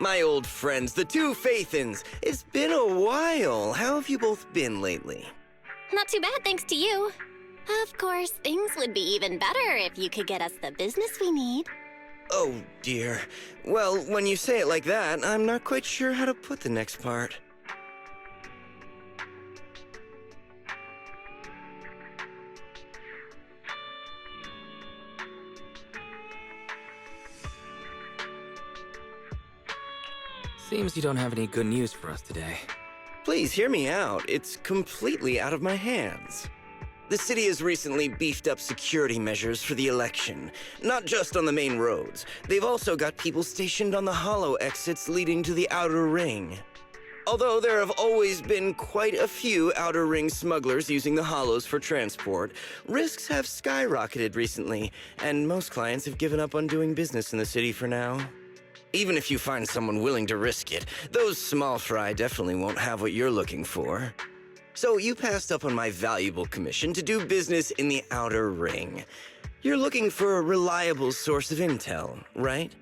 My old friends, the two Faithins. It's been a while. How have you both been lately? Not too bad, thanks to you. Of course, things would be even better if you could get us the business we need. Oh, dear. Well, when you say it like that, I'm not quite sure how to put the next part. Seems you don't have any good news for us today. Please hear me out. It's completely out of my hands. The city has recently beefed up security measures for the election, not just on the main roads. They've also got people stationed on the hollow exits leading to the outer ring. Although there have always been quite a few outer ring smugglers using the hollows for transport, risks have skyrocketed recently, and most clients have given up on doing business in the city for now. Even if you find someone willing to risk it, those small fry definitely won't have what you're looking for. So you passed up on my valuable commission to do business in the outer ring. You're looking for a reliable source of intel, right?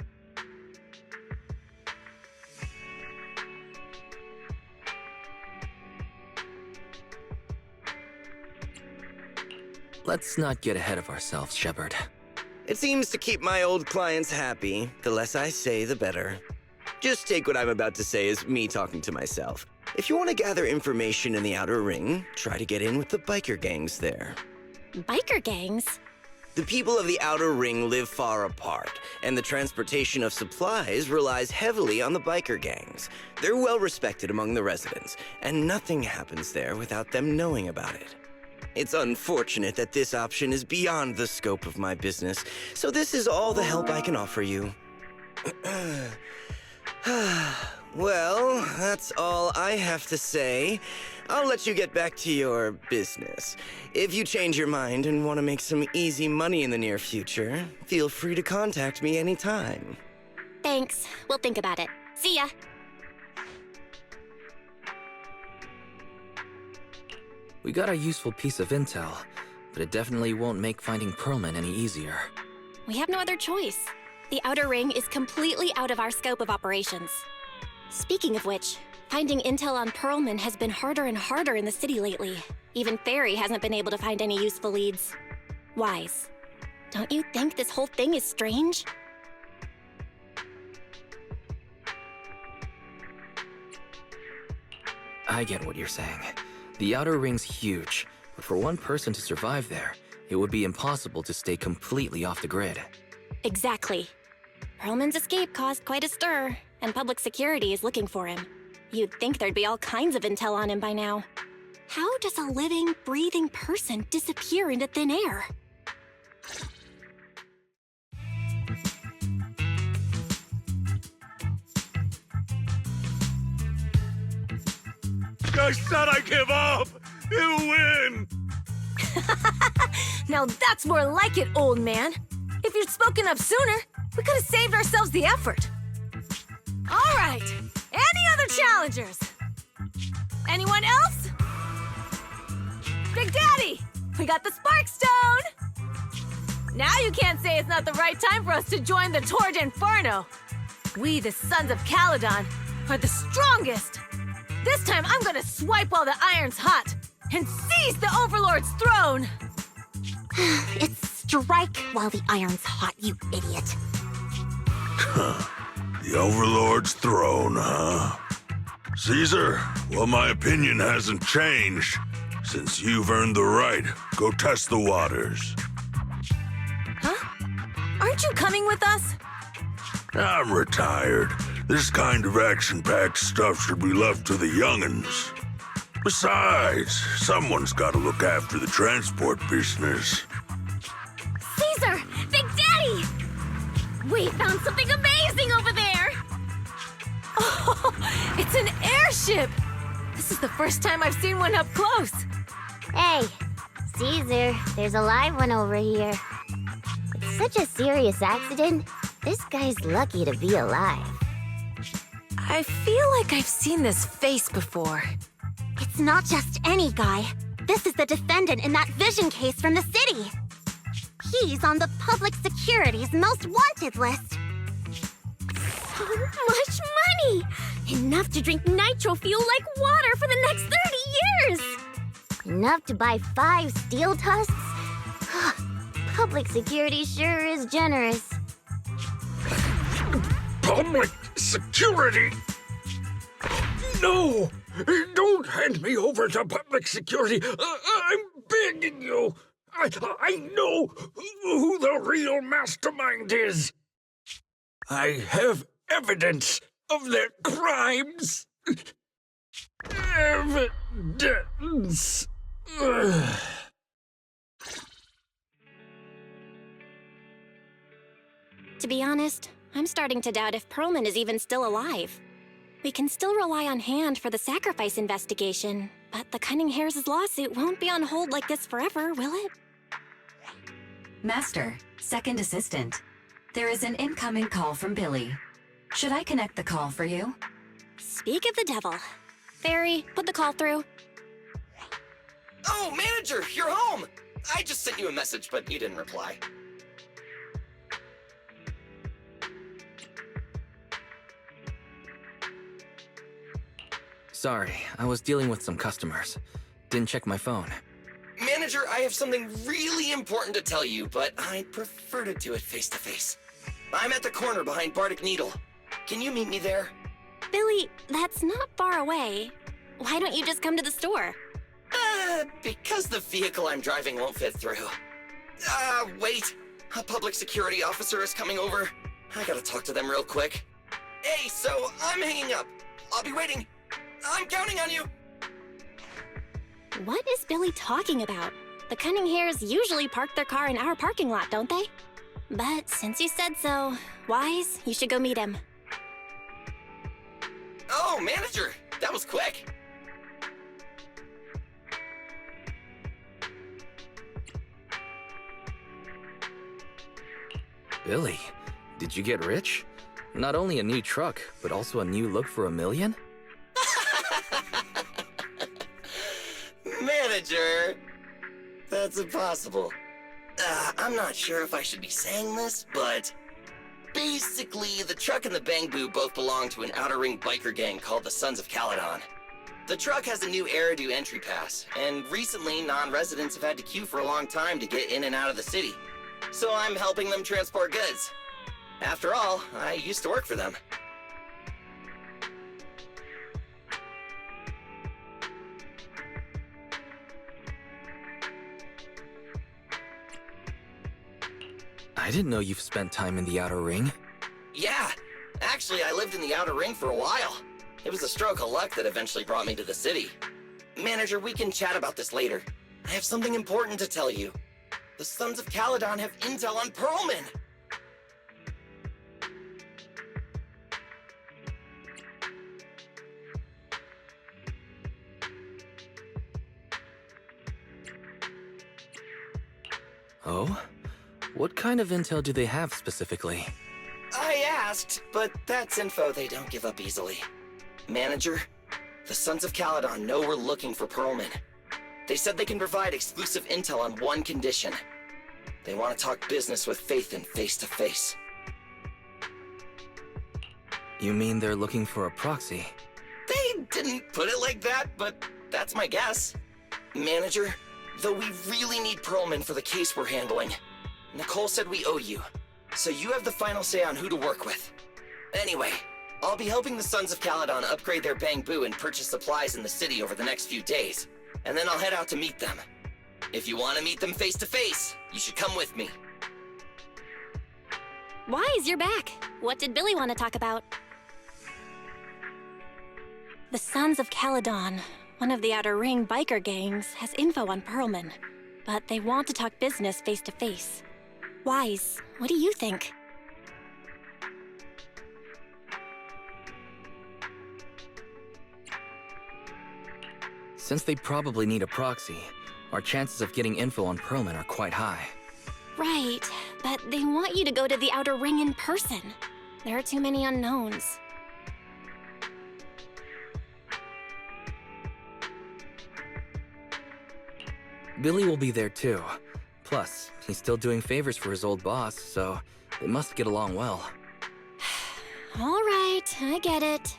Let's not get ahead of ourselves, Shepard. It seems to keep my old clients happy. The less I say, the better. Just take what I'm about to say as me talking to myself. If you want to gather information in the outer ring, try to get in with the biker gangs there. Biker gangs? The people of the outer ring live far apart, and the transportation of supplies relies heavily on the biker gangs. They're well respected among the residents, and nothing happens there without them knowing about it. It's unfortunate that this option is beyond the scope of my business, so this is all the help I can offer you. Well, that's all I have to say. I'll let you get back to your business. If you change your mind and want to make some easy money in the near future, feel free to contact me anytime. Thanks. We'll think about it. See ya. We got a useful piece of intel, but it definitely won't make finding Pearlman any easier. We have no other choice. The outer ring is completely out of our scope of operations. Speaking of which, finding intel on Pearlman has been harder and harder in the city lately. Even Fairy hasn't been able to find any useful leads. Wise, don't you think this whole thing is strange? I get what you're saying. The outer ring's huge, but for one person to survive there, it would be impossible to stay completely off the grid. Exactly. Pearlman's escape caused quite a stir, and public security is looking for him. You'd think there'd be all kinds of intel on him by now. How does a living, breathing person disappear into thin air? I said I give up! You win! Now that's more like it, old man. If you'd spoken up sooner, we could have saved ourselves the effort. All right, any other challengers? Anyone else? Big Daddy, we got the Spark Stone! Now you can't say it's not the right time for us to join the Torrid Inferno. We, the Sons of Caledon, are the strongest. This time I'm gonna swipe while the iron's hot and seize the Overlord's throne! It's strike while the iron's hot, you idiot. The Overlord's throne, huh? Caesar, well, my opinion hasn't changed. Since you've earned the right, go test the waters. Huh? Aren't you coming with us? I'm retired. This kind of action-packed stuff should be left to the young'uns. Besides, someone's gotta look after the transport business. Caesar! Big Daddy! We found something amazing over there! Oh, it's an airship! This is the first time I've seen one up close. Hey, Caesar, there's a live one over here. It's such a serious accident. This guy's lucky to be alive. I feel like I've seen this face before. It's not just any guy. This is the defendant in that vision case from the city. He's on the public security's most wanted list. So much money! Enough to drink nitro fuel like water for the next 30 years! Enough to buy 5 steel tusks? Public security sure is generous. Public security? No! Don't hand me over to public security! I'm begging you! I know who the real mastermind is! I have evidence of their crimes! Evidence! To be honest, I'm starting to doubt if Perlman is even still alive. We can still rely on Hand for the sacrifice investigation, but the Cunning Hares' lawsuit won't be on hold like this forever, will it? Master, second assistant. There is an incoming call from Billy. Should I connect the call for you? Speak of the devil. Fairy, put the call through. Oh, manager, you're home! I just sent you a message, but you didn't reply. Sorry, I was dealing with some customers. Didn't check my phone. Manager, I have something really important to tell you, but I'd prefer to do it face-to-face. I'm at the corner behind Bardic Needle. Can you meet me there? Billy, that's not far away. Why don't you just come to the store? Because the vehicle I'm driving won't fit through. Wait. A public security officer is coming over. I gotta talk to them real quick. Hey, so I'm hanging up. I'll be waiting. I'm counting on you. What is Billy talking about? The Cunning Hares usually park their car in our parking lot, don't they? But since you said so, Wise, you should go meet him. Oh, manager, that was quick. Billy, did you get rich? Not only a new truck, but also a new look for $1 million? Manager, that's impossible. I'm not sure if I should be saying this, but basically, the truck and the Bangbu both belong to an Outer Ring biker gang called the Sons of Caledon. The truck has a new Eridu entry pass, and recently non-residents have had to queue for a long time to get in and out of the city. So I'm helping them transport goods. After all, I used to work for them. I didn't know you've spent time in the Outer Ring. Yeah, actually I lived in the Outer Ring for a while. It was a stroke of luck that eventually brought me to the city. Manager, we can chat about this later. I have something important to tell you. The Sons of Caledon have intel on Perlman! Oh? What kind of intel do they have specifically? I asked, but that's info they don't give up easily. Manager, the Sons of Caledon know we're looking for Perlman. They said they can provide exclusive intel on one condition. They want to talk business with Faithin face-to-face. You mean they're looking for a proxy? They didn't put it like that, but that's my guess. Manager, though we really need Perlman for the case we're handling, Nicole said we owe you, so you have the final say on who to work with. Anyway, I'll be helping the Sons of Caledon upgrade their Bangbu and purchase supplies in the city over the next few days, and then I'll head out to meet them. If you want to meet them face-to-face, you should come with me. Wise, you're back. What did Billy want to talk about? The Sons of Caledon, one of the Outer Ring biker gangs, has info on Perlman, but they want to talk business face-to-face. Wise, what do you think? Since they probably need a proxy, our chances of getting info on Perlman are quite high. Right, but they want you to go to the Outer Ring in person. There are too many unknowns. Billy will be there too. Plus, he's still doing favors for his old boss, so they must get along well. All right, I get it.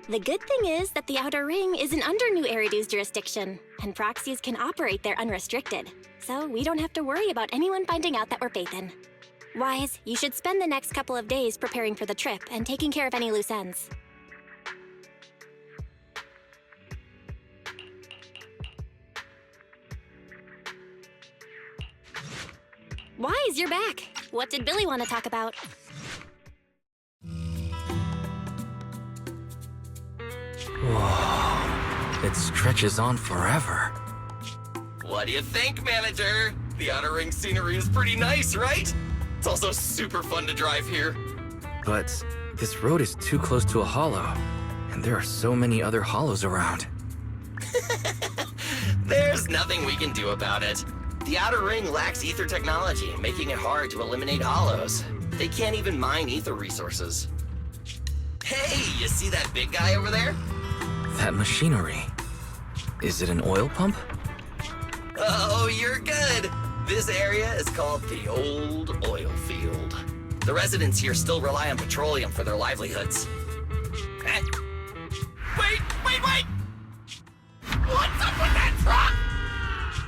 The good thing is that the Outer Ring isn't under New Eridu's jurisdiction, and proxies can operate there unrestricted. So we don't have to worry about anyone finding out that we're Pathan. Wise, you should spend the next couple of days preparing for the trip and taking care of any loose ends. Wise, you're back. What did Billy want to talk about? Whoa, it stretches on forever. What do you think, Manager? The Outer Ring scenery is pretty nice, right? It's also super fun to drive here. But this road is too close to a hollow, and there are so many other hollows around. There's nothing we can do about it. The Outer Ring lacks ether technology, making it hard to eliminate hollows. They can't even mine ether resources. Hey, you see that big guy over there? That machinery. Is it an oil pump? Oh, you're good. This area is called the Old Oil Field. The residents here still rely on petroleum for their livelihoods. Eh? Wait! What's up with that truck?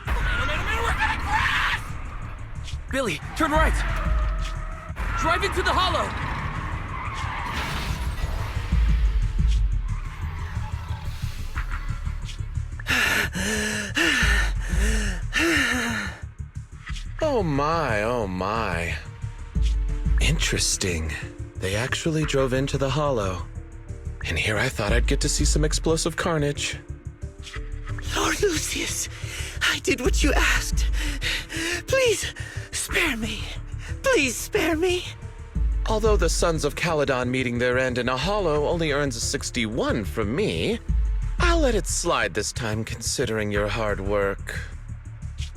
Oh, man, we're gonna crash! Billy, turn right! Drive into the hollow! Oh my. Interesting. They actually drove into the hollow. And here I thought I'd get to see some explosive carnage. Lord Lucius, I did what you asked. Please, spare me. Please spare me. Although the Sons of Caledon meeting their end in a hollow only earns a 61 from me, I'll let it slide this time considering your hard work.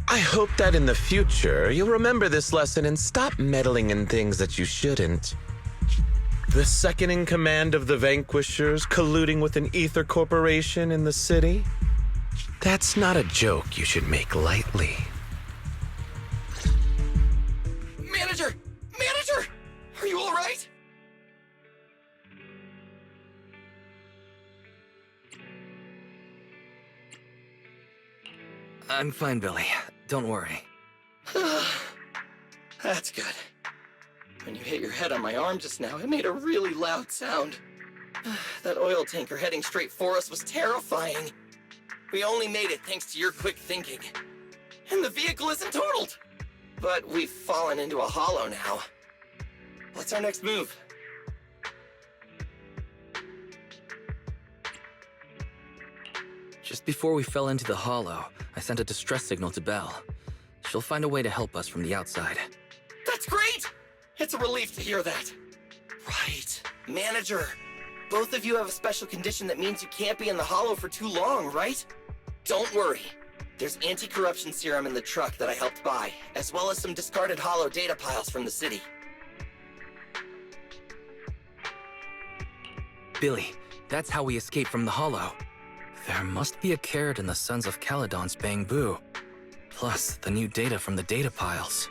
I hope that in the future you'll remember this lesson and stop meddling in things that you shouldn't. The second in command of the Vanquishers colluding with an ether corporation in the city? That's not a joke you should make lightly. Manager! Are you all right? I'm fine, Billy. Don't worry. That's good. When you hit your head on my arm just now, it made a really loud sound. That oil tanker heading straight for us was terrifying. We only made it thanks to your quick thinking. And the vehicle isn't totaled. But we've fallen into a hollow now. What's our next move? Just before we fell into the hollow, I sent a distress signal to Belle. She'll find a way to help us from the outside. That's great! It's a relief to hear that. Right. Manager, both of you have a special condition that means you can't be in the hollow for too long, right? Don't worry. There's anti-corruption serum in the truck that I helped buy, as well as some discarded hollow data piles from the city. Billy, that's how we escaped from the hollow. There must be a carrot in the Sons of Caledon's bamboo. Plus, the new data from the data piles.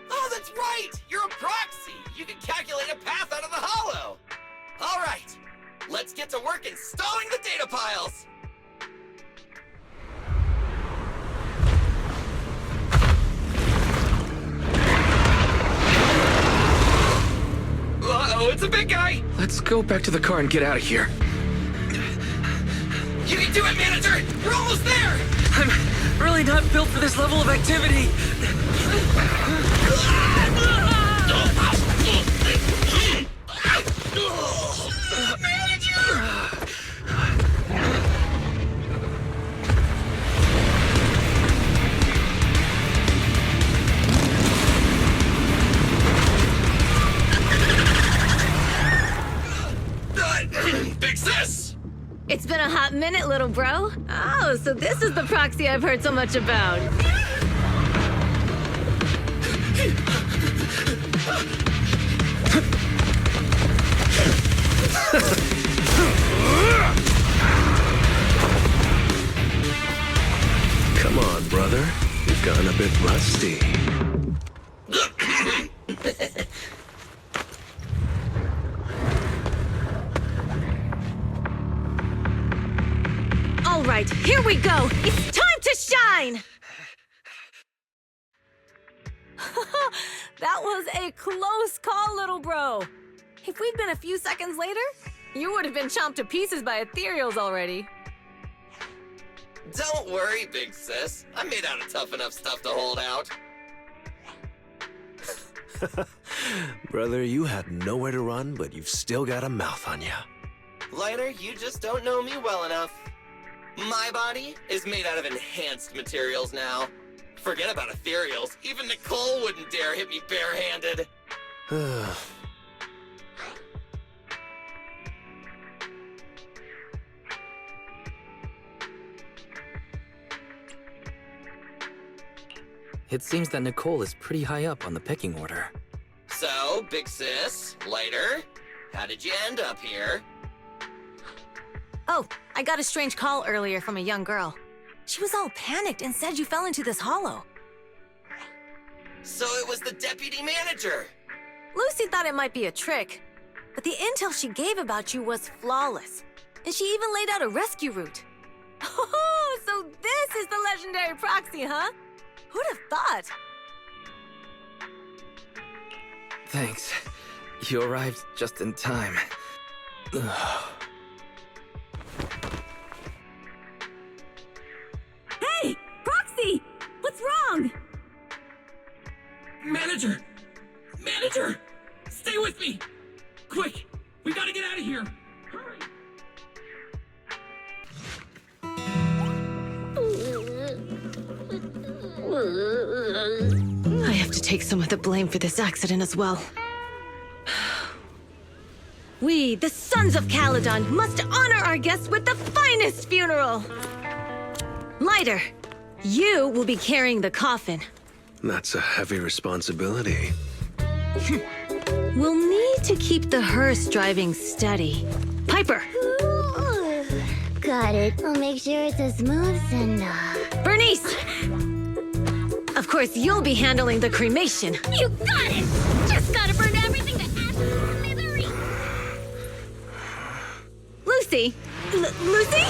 Oh, that's right! You're a proxy! You can calculate a path out of the hollow! All right, let's get to work installing the data piles! Uh-oh, it's a big guy! Let's go back to the car and get out of here. You can do it, Manager! You're almost there! I'm really not built for this level of activity. Big sis! It's been a hot minute, little bro. Oh, so this is the proxy I've heard so much about. Come on, brother. You've gotten a bit rusty. right, here we go! It's time to shine! That was a close call, little bro. If we'd been a few seconds later, you would have been chomped to pieces by ethereals already. Don't worry, big sis. I'm made out of tough enough stuff to hold out. Brother, you have nowhere to run, but you've still got a mouth on you. Lighter, you just don't know me well enough. My body is made out of enhanced materials now. Forget about ethereals. Even Nicole wouldn't dare hit me barehanded. It seems that Nicole is pretty high up on the pecking order. So, big sis, Lighter, how did you end up here? Oh, I got a strange call earlier from a young girl. She was all panicked and said you fell into this hollow. So it was the deputy manager. Lucy thought it might be a trick, but the intel she gave about you was flawless. And she even laid out a rescue route. Oh, so this is the legendary proxy, huh? Who'd have thought? Thanks. You arrived just in time. Hey, Proxy! What's wrong? Manager! Manager! Stay with me! Quick! We gotta get out of here! Hurry! I have to take some of the blame for this accident as well. We, the Sons of Caledon, must honor our guests with the finest funeral! Lighter, you will be carrying the coffin. That's a heavy responsibility. We'll need to keep the hearse driving steady. Piper! Ooh, got it. I'll make sure it's as smooth and, Bernice! Of course, you'll be handling the cremation. You got it! Just gotta burn everything to ashes and smithereens! Lucy? Lucy?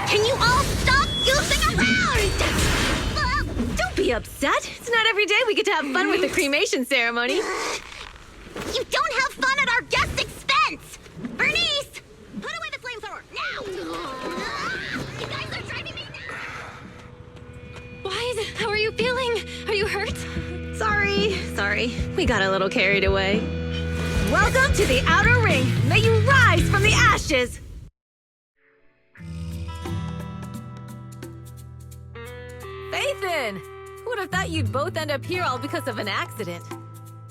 Can you all stop goofing around? Don't be upset. It's not every day we get to have fun with the cremation ceremony. You don't have fun at our guest expense! Bernice! Put away the flamethrower, now! You guys are driving me nuts! Wise, how are you feeling? Are you hurt? Sorry. We got a little carried away. Welcome to the Outer Ring. May you rise from the ashes. Faithin! Who would have thought you'd both end up here all because of an accident?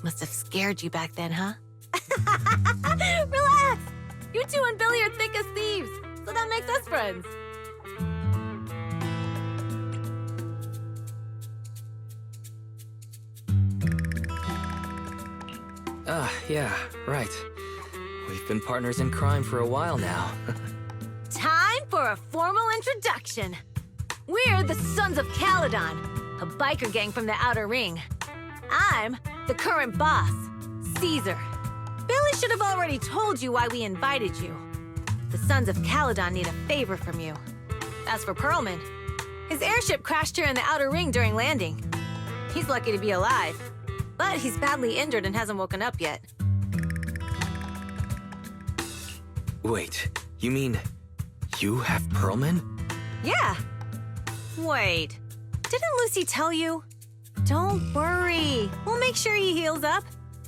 Must have scared you back then, huh? Relax! You two and Billy are thick as thieves, so that makes us friends. Yeah, right. We've been partners in crime for a while now. Time for a formal introduction. We're the Sons of Caledon, a biker gang from the Outer Ring. I'm the current boss, Caesar. Billy should have already told you why we invited you. The Sons of Caledon need a favor from you. As for Pearlman, his airship crashed here in the Outer Ring during landing. He's lucky to be alive, but he's badly injured and hasn't woken up yet. Wait, you mean you have Pearlman? Yeah. Wait, didn't Lucy tell you? Don't worry. We'll make sure he heals up.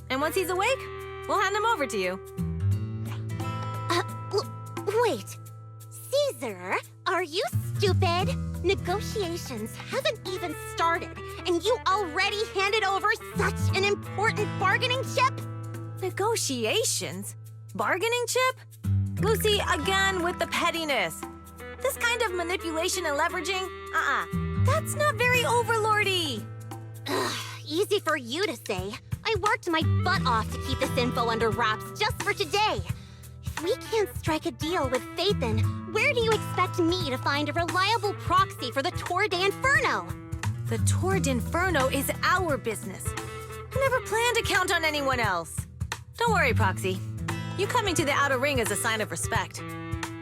And once he's awake, we'll hand him over to you. Wait. Caesar, are you stupid? Negotiations haven't even started, and you already handed over such an important bargaining chip? Negotiations? Bargaining chip? Lucy, again with the pettiness. This kind of manipulation and leveraging? That's not very overlordy. Easy for you to say. I worked my butt off to keep this info under wraps just for today. If we can't strike a deal with Faithin, where do you expect me to find a reliable proxy for the Tour d'Inferno? The Tour d'Inferno is our business. I never planned to count on anyone else. Don't worry, Proxy. You coming to the Outer Ring is a sign of respect.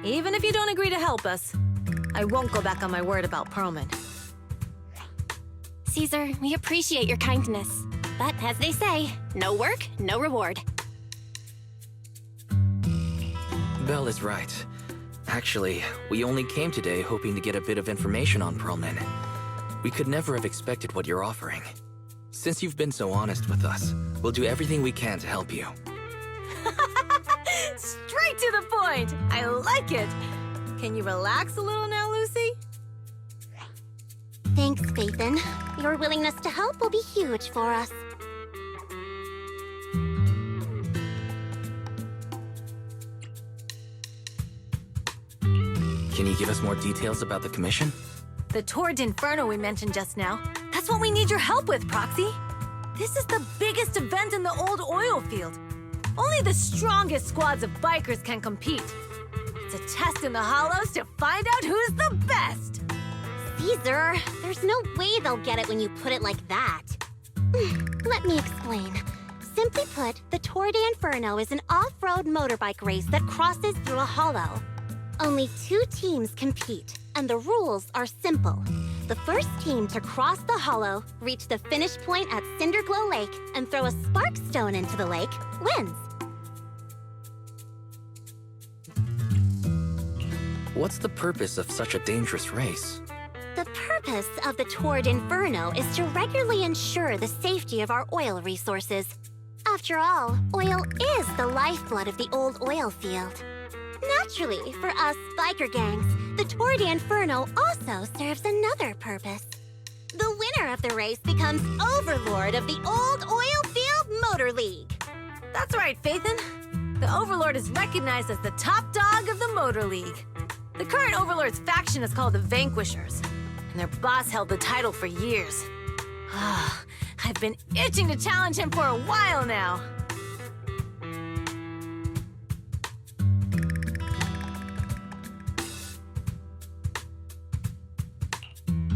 Even if you don't agree to help us, I won't go back on my word about Pearlman. Caesar, we appreciate your kindness. But as they say, no work, no reward. Belle is right. Actually, we only came today hoping to get a bit of information on Pearlman. We could never have expected what you're offering. Since you've been so honest with us, we'll do everything we can to help you. Straight to the point! I like it! Can you relax a little now, Lucy? Thanks, Phaethon. Your willingness to help will be huge for us. Can you give us more details about the commission? The Tour d'Inferno we mentioned just now. That's what we need your help with, Proxy. This is the biggest event in the old oil field. Only the strongest squads of bikers can compete. It's a test in the hollows to find out who's the best. Caesar, there's no way they'll get it when you put it like that. Let me explain. Simply put, the Tour d'Inferno is an off-road motorbike race that crosses through a hollow. Only 2 teams compete, and the rules are simple. The first team to cross the hollow, reach the finish point at Cinderglow Lake, and throw a spark stone into the lake, wins. What's the purpose of such a dangerous race? The purpose of the Tour d'Inferno is to regularly ensure the safety of our oil resources. After all, oil is the lifeblood of the old oil field. Naturally, for us biker gangs, the Tour d'Inferno also serves another purpose. The winner of the race becomes overlord of the old oil field motor league. That's right, Phaethon. The Overlord is recognized as the top dog of the Motor League. The current Overlord's faction is called the Vanquishers, and their boss held the title for years. I've been itching to challenge him for a while now.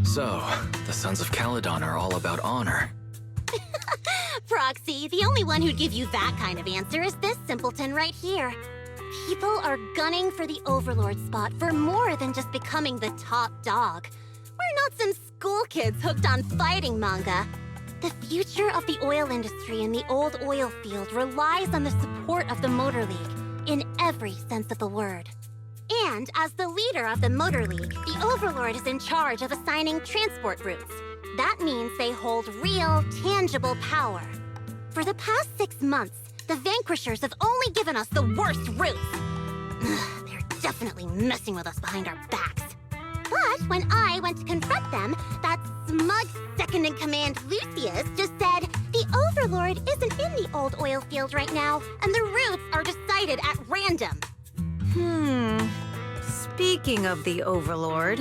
So, the Sons of Caledon are all about honor. Proxy, the only one who'd give you that kind of answer is this simpleton right here. People are gunning for the Overlord spot for more than just becoming the top dog. We're not some school kids hooked on fighting manga. The future of the oil industry in the old oil field relies on the support of the Motor League, in every sense of the word. And as the leader of the Motor League, the Overlord is in charge of assigning transport routes. That means they hold real, tangible power. For the past 6 months, the Vanquishers have only given us the worst routes. They're definitely messing with us behind our backs. But when I went to confront them, that smug second-in-command Lucius just said, the Overlord isn't in the old oil field right now, and the routes are decided at random. Speaking of the Overlord,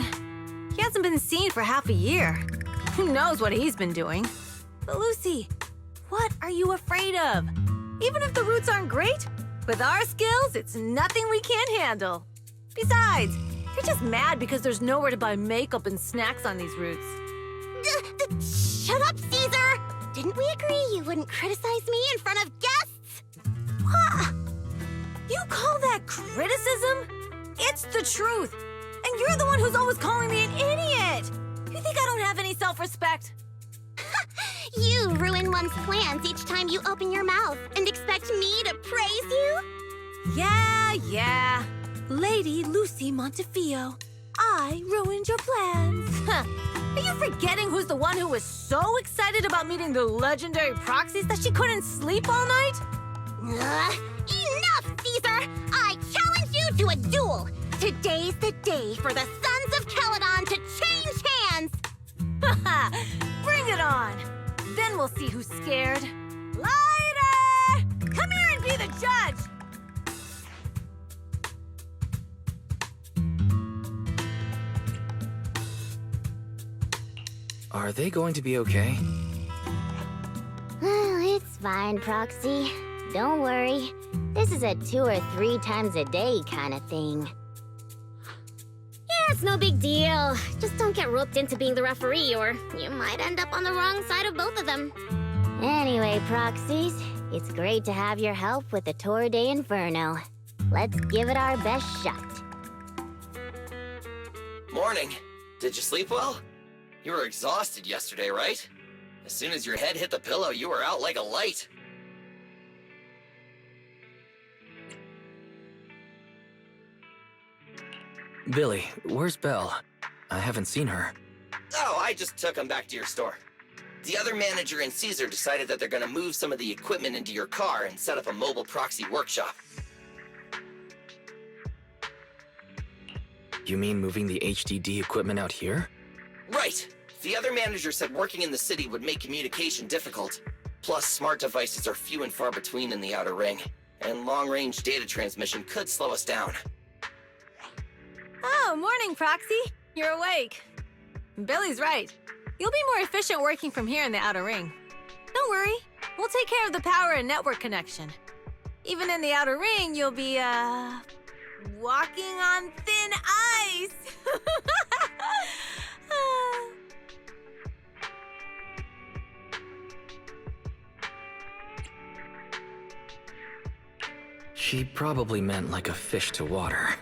he hasn't been seen for half a year. Who knows what he's been doing? But Lucy, what are you afraid of? Even if the routes aren't great, with our skills, it's nothing we can't handle. Besides, you're just mad because there's nowhere to buy makeup and snacks on these routes. Shut up, Caesar! Didn't we agree you wouldn't criticize me in front of guests? What? You call that criticism? It's the truth. And you're the one who's always calling me an idiot. You think I don't have any self-respect? You ruin one's plans each time you open your mouth and expect me to praise you? Yeah. Lady Lucy Montefiore, I ruined your plans. Are you forgetting who's the one who was so excited about meeting the legendary Proxies that she couldn't sleep all night? Enough, Caesar! I challenge you to a duel! Today's the day for the Sons of Caledon to change hands! Bring it on! Then we'll see who's scared. Lighter! Come here and be the judge! Are they going to be okay? It's fine, Proxy. Don't worry. This is a 2 or 3 times a day kind of thing. Yeah, it's no big deal. Just don't get roped into being the referee, or you might end up on the wrong side of both of them. Anyway, Proxies, it's great to have your help with the Tour d'Inferno. Let's give it our best shot. morning. Did you sleep well? You were exhausted yesterday, right? As soon as your head hit the pillow, you were out like a light. Billy, where's Belle? I haven't seen her. Oh, I just took him back to your store. The other manager and Caesar decided that they're gonna move some of the equipment into your car and set up a mobile proxy workshop. You mean moving the HDD equipment out here? Right. The other manager said working in the city would make communication difficult. Plus, smart devices are few and far between in the Outer Ring, and long-range data transmission could slow us down. Oh, morning, Proxy. You're awake. Billy's right. You'll be more efficient working from here in the Outer Ring. Don't worry. We'll take care of the power and network connection. Even in the Outer Ring, you'll be, walking on thin ice. She probably meant like a fish to water.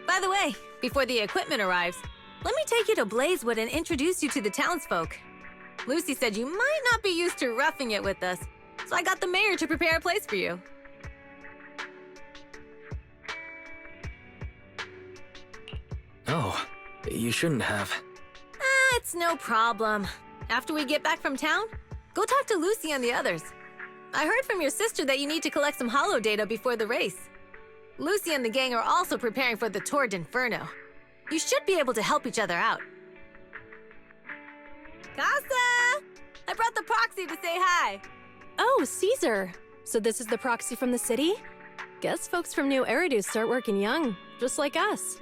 By the way, before the equipment arrives, let me take you to Blazewood and introduce you to the townsfolk. Lucy said you might not be used to roughing it with us, so I got the mayor to prepare a place for you. Oh, you shouldn't have. It's no problem. After we get back from town, go talk to Lucy and the others. I heard from your sister that you need to collect some holo data before the race. Lucy and the gang are also preparing for the Tour d'Inferno. You should be able to help each other out. Casa! I brought the proxy to say hi. Oh, Caesar. So this is the proxy from the city? Guess folks from New Eridu start working young, just like us.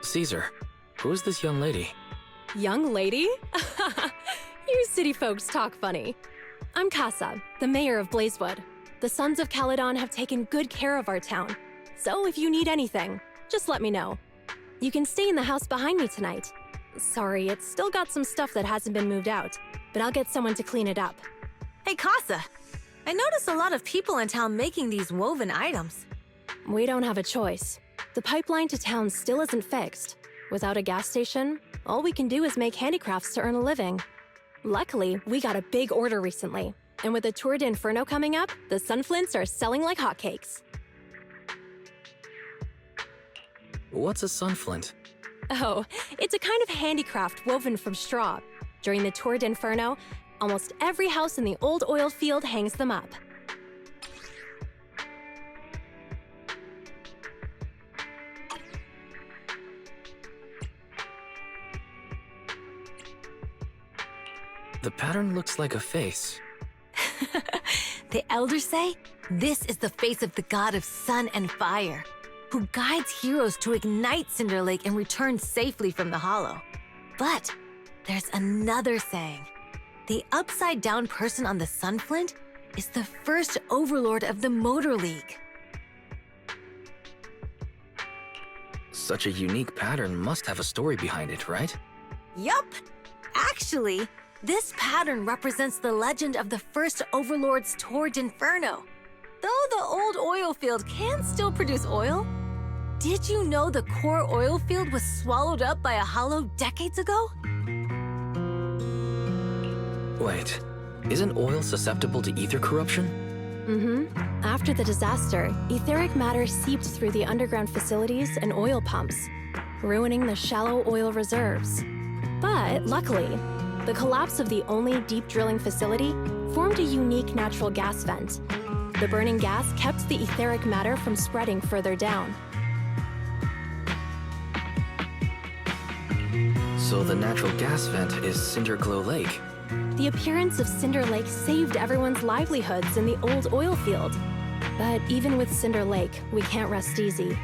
Caesar, who is this young lady? Young lady? You city folks talk funny. I'm Casa, the mayor of Blazewood. The Sons of Caledon have taken good care of our town. So if you need anything, just let me know. You can stay in the house behind me tonight. Sorry, it's still got some stuff that hasn't been moved out, but I'll get someone to clean it up. Hey, Casa. I noticed a lot of people in town making these woven items. We don't have a choice. The pipeline to town still isn't fixed. Without a gas station, all we can do is make handicrafts to earn a living. Luckily, we got a big order recently, and with the Tour d'Inferno coming up, the sunflints are selling like hotcakes. What's a sunflint? Oh, it's a kind of handicraft woven from straw. During the Tour d'Inferno, almost every house in the old oil field hangs them up. The pattern looks like a face. The elders say this is the face of the god of sun and fire, who guides heroes to ignite Cinder Lake and return safely from the hollow. But there's another saying. The upside-down person on the sunflint is the first overlord of the Motor League. Such a unique pattern must have a story behind it, right? Yup! Actually, this pattern represents the legend of the first overlord's Tour d'Inferno. Though the old oil field can still produce oil, did you know the core oil field was swallowed up by a hollow decades ago? Wait, isn't oil susceptible to ether corruption? Mm-hmm. After the disaster, etheric matter seeped through the underground facilities and oil pumps, ruining the shallow oil reserves. But luckily, the collapse of the only deep drilling facility formed a unique natural gas vent. The burning gas kept the etheric matter from spreading further down. So the natural gas vent is Cinderglow Lake. The appearance of Cinder Lake saved everyone's livelihoods in the old oil field. But even with Cinder Lake, we can't rest easy.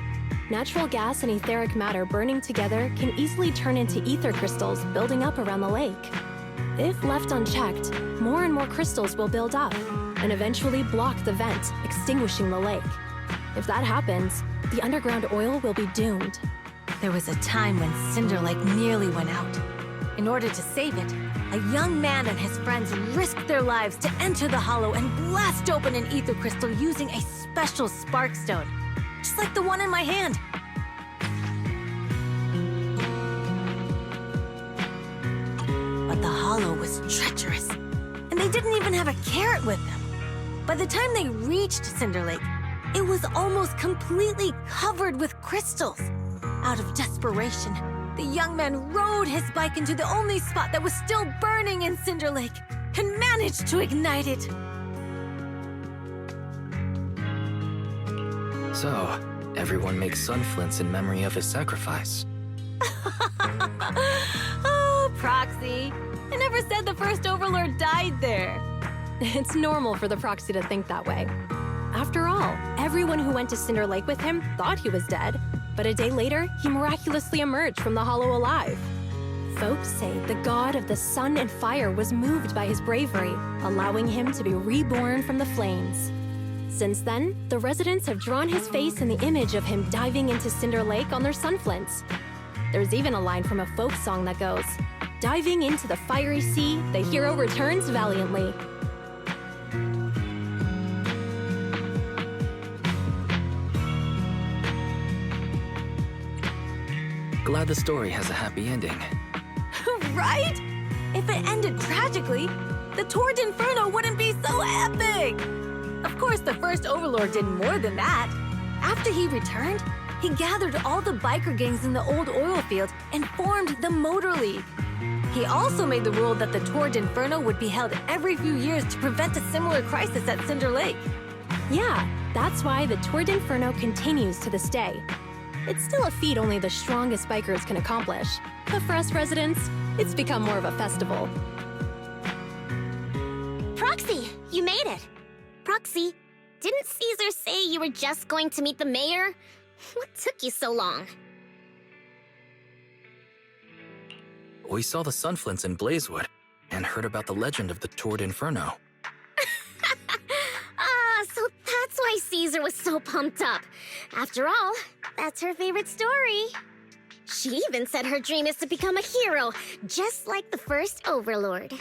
Natural gas and etheric matter burning together can easily turn into ether crystals building up around the lake. If left unchecked, more and more crystals will build up and eventually block the vent, extinguishing the lake. If that happens, the underground oil will be doomed. There was a time when Cinder Lake nearly went out. In order to save it, a young man and his friends risked their lives to enter the hollow and blast open an ether crystal using a special spark stone. just like the one in my hand. But the hollow was treacherous, and they didn't even have a carrot with them. By the time they reached Cinder Lake, it was almost completely covered with crystals. Out of desperation, the young man rode his bike into the only spot that was still burning in Cinder Lake and managed to ignite it. So, everyone makes sunflints in memory of his sacrifice. Oh, Proxy. I never said the first Overlord died there. It's normal for the Proxy to think that way. After all, everyone who went to Cinder Lake with him thought he was dead, but a day later, he miraculously emerged from the hollow alive. Folks say the god of the sun and fire was moved by his bravery, allowing him to be reborn from the flames. Since then, the residents have drawn his face in the image of him diving into Cinder Lake on their sunflints. There's even a line from a folk song that goes, "Diving into the fiery sea, the hero returns valiantly." Glad the story has a happy ending. Right? If it ended tragically, the Tord Inferno wouldn't be so epic! Of course, the first Overlord did more than that. After he returned, he gathered all the biker gangs in the old oil field and formed the Motor League. He also made the rule that the Tord Inferno would be held every few years to prevent a similar crisis at Cinder Lake. Yeah, that's why the Tord Inferno continues to this day. It's still a feat only the strongest bikers can accomplish, but for us residents, it's become more of a festival. Proxy, you made it. Proxy, didn't Caesar say you were just going to meet the mayor? What took you so long? We saw the sunflints in Blazewood and heard about the legend of the Tord Inferno. So that's why Caesar was so pumped up. After all, that's her favorite story. She even said her dream is to become a hero, just like the first Overlord.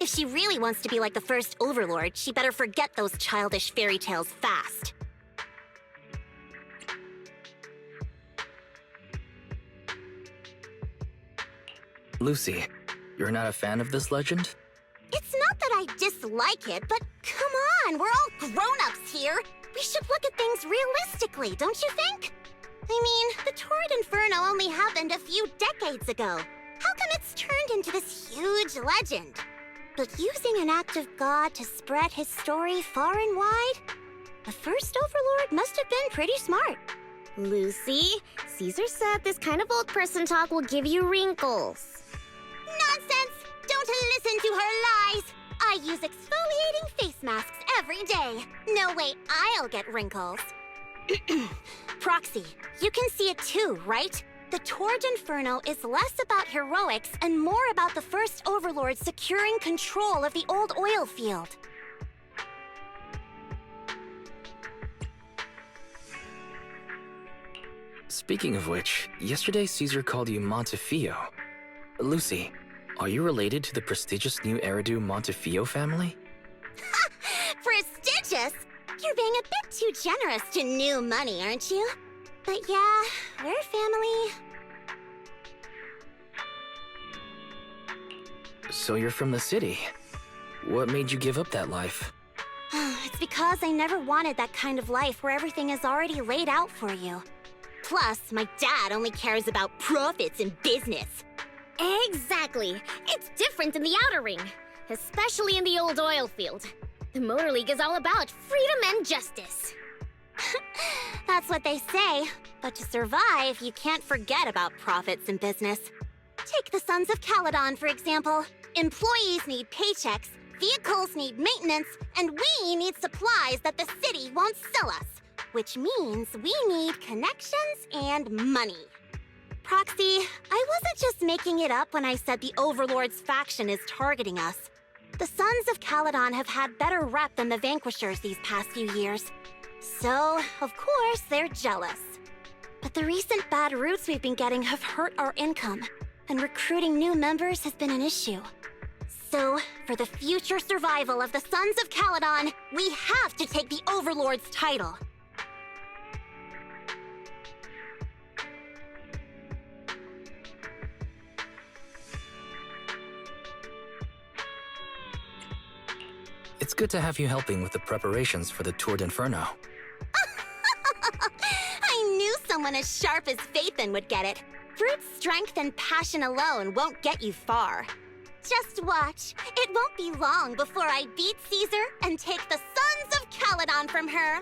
If she really wants to be like the first Overlord, she better forget those childish fairy tales fast. Lucy, you're not a fan of this legend? It's not that I dislike it, but come on, we're all grown-ups here. We should look at things realistically, don't you think? I mean, the Tord Inferno only happened a few decades ago. How come it's turned into this huge legend? But using an act of God to spread his story far and wide? The first Overlord must have been pretty smart. Lucy, Caesar said this kind of old person talk will give you wrinkles. Nonsense! Don't listen to her lies! I use exfoliating face masks every day. No way I'll get wrinkles. Proxy, you can see it too, right? The Tord Inferno is less about heroics and more about the first Overlord securing control of the old oil field. Speaking of which, yesterday Caesar called you Montefiore. Lucy, are you related to the prestigious new Eridu Montefiore family? Prestigious? You're being a bit too generous to new money, aren't you? But yeah, we're family. So you're from the city. What made you give up that life? It's because I never wanted that kind of life where everything is already laid out for you. Plus, my dad only cares about profits and business. Exactly. It's different in the Outer Ring, especially in the old oil field. The Motor League is all about freedom and justice. That's what they say. But to survive, you can't forget about profits and business. Take the Sons of Caledon, for example. Employees need paychecks, vehicles need maintenance, and we need supplies that the city won't sell us. Which means we need connections and money. Proxy, I wasn't just making it up when I said the Overlord's faction is targeting us. The Sons of Caledon have had better rep than the Vanquishers these past few years. So, of course, they're jealous. But the recent bad routes we've been getting have hurt our income, and recruiting new members has been an issue. So, For the future survival of the Sons of Caledon, we have to take the Overlord's title. It's good to have you helping with the preparations for the Tour d'Inferno. I knew someone as sharp as Phaethon would get it. Brute strength and passion alone won't get you far. Just watch. It won't be long before I beat Caesar and take the Sons of Caledon from her.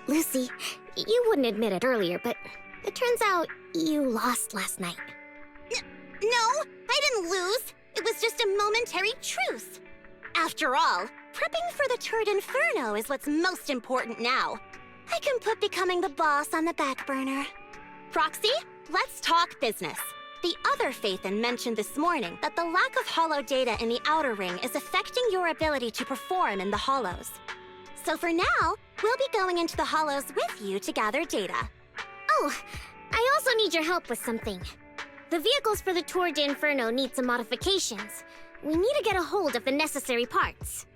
Lucy, you wouldn't admit it earlier, but it turns out you lost last night. No, I didn't lose. It was just a momentary truce. After all, prepping for the Tour d'Inferno is what's most important now. I can put becoming the boss on the back burner. Proxy, let's talk business. The other Phaethon mentioned this morning that the lack of hollow data in the Outer Ring is affecting your ability to perform in the Hollows. So for now, we'll be going into the Hollows with you to gather data. Oh, I also need your help with something. The vehicles for the Tour d'Inferno need some modifications. We need to get a hold of the necessary parts.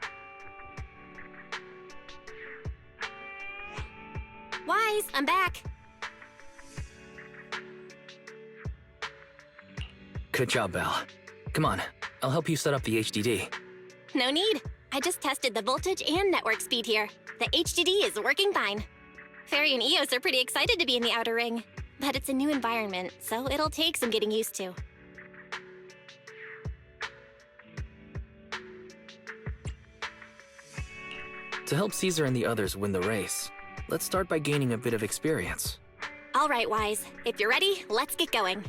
Wise, I'm back. Good job, Belle. Come on, I'll help you set up the HDD. No need. I just tested the voltage and network speed here. The HDD is working fine. Fairy and Eos are pretty excited to be in the Outer Ring, but it's a new environment, so it'll take some getting used to. To help Caesar and the others win the race, let's start by gaining a bit of experience. All right, Wise. If you're ready, let's get going.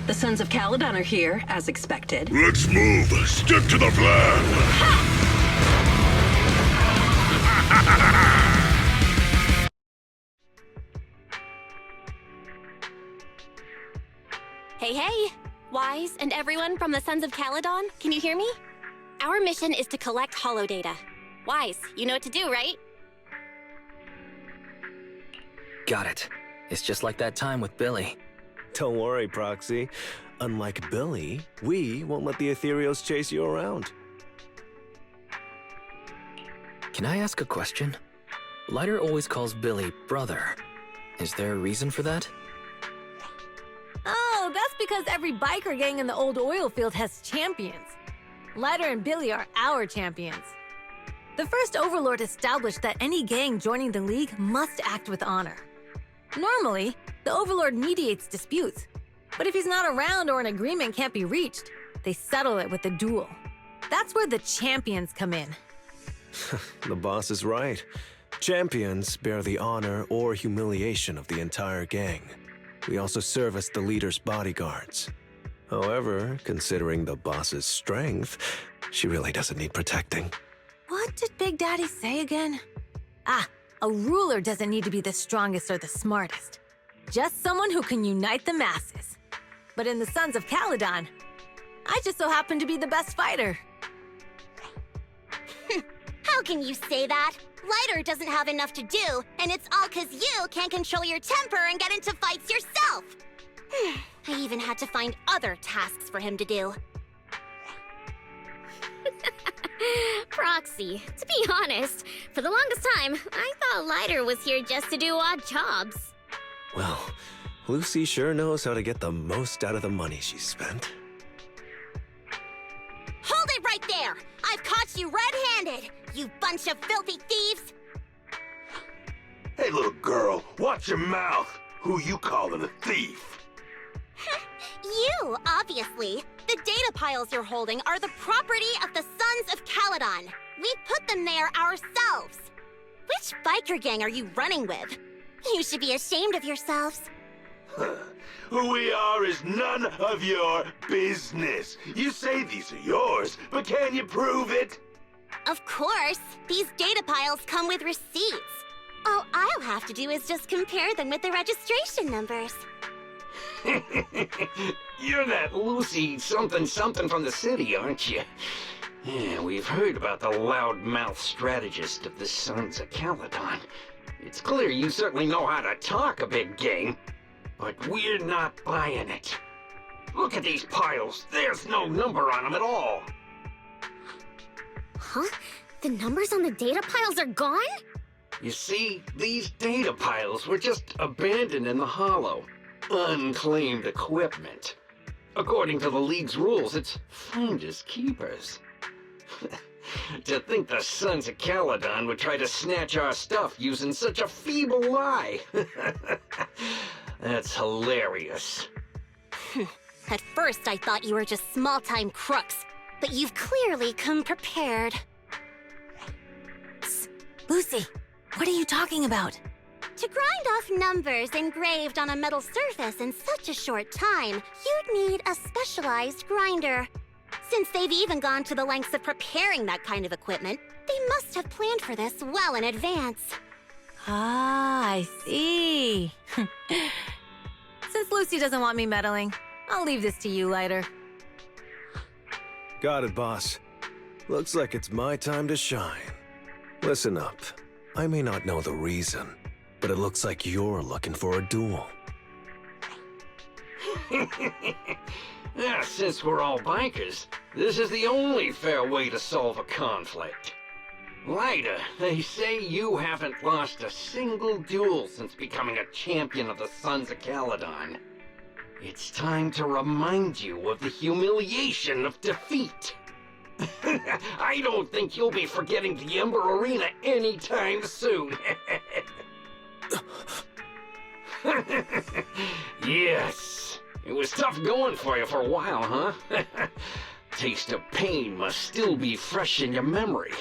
The Sons of Caledon are here, as expected. Let's move. Stick to the plan. Hey, hey! Wise and everyone from the Sons of Caledon, can you hear me? Our mission is to collect hollow data. Wise, you know what to do, right? Got it. It's just like that time with Billy. Don't worry, Proxy. Unlike Billy, we won't let the Ethereals chase you around. Can I ask a question? Lighter always calls Billy brother. Is there a reason for that? Oh, that's because every biker gang in the old oil field has champions. Lighter and Billy are our champions. The first Overlord established that any gang joining the League must act with honor. Normally, the Overlord mediates disputes, but if he's not around or an agreement can't be reached, they settle it with a duel. That's where the champions come in. The boss is right. Champions bear the honor or humiliation of the entire gang. We also serve as the leader's bodyguards. However, considering the boss's strength, she really doesn't need protecting. What did Big Daddy say again? Ah, a ruler doesn't need to be the strongest or the smartest. Just someone who can unite the masses. But in the Sons of Caledon, I just so happen to be the best fighter. How can you say that? Lighter doesn't have enough to do, and it's all 'cause you can't control your temper and get into fights yourself. I even had to find other tasks for him to do. Proxy, to be honest, for the longest time, I thought Lighter was here just to do odd jobs. Well, Lucy sure knows how to get the most out of the money she's spent. Hold it right there! I've caught you red-handed, you bunch of filthy thieves! Hey, little girl, watch your mouth. Who you calling a thief? You, obviously. The data piles you're holding are the property of the Sons of Caledon. We put them there ourselves. Which biker gang are you running with? You should be ashamed of yourselves. Who we are is none of your business. You say these are yours, but can you prove it? Of course. These data piles come with receipts. All I'll have to do is just compare them with the registration numbers. You're that Lucy something from the city, aren't you? Yeah, we've heard about the loudmouth strategist of the Sons of Caledon. It's clear you certainly know how to talk a big game, but we're not buying it. Look at these piles. There's no number on them at all. Huh? The numbers on the data piles are gone? You see, these data piles were just abandoned in the hollow. Unclaimed equipment. According to the League's rules, it's finders keepers. To think the Sons of Caledon would try to snatch our stuff using such a feeble lie. That's hilarious. At first, I thought you were just small-time crooks, but you've clearly come prepared. Lucy, what are you talking about? To grind off numbers engraved on a metal surface in such a short time, you'd need a specialized grinder. Since they've even gone to the lengths of preparing that kind of equipment, they must have planned for this well in advance. Ah, I see. Since Lucy doesn't want me meddling, I'll leave this to you, Lighter. Got it, boss. Looks like it's my time to shine. Listen up. I may not know the reason, but it looks like you're looking for a duel. Yeah, since we're all bikers, this is the only fair way to solve a conflict. Lighter, they say you haven't lost a single duel since becoming a champion of the Sons of Caledon. It's time to remind you of the humiliation of defeat. I don't think you'll be forgetting the Ember Arena anytime soon. Yes, it was tough going for you for a while, huh? Taste of pain must still be fresh in your memory.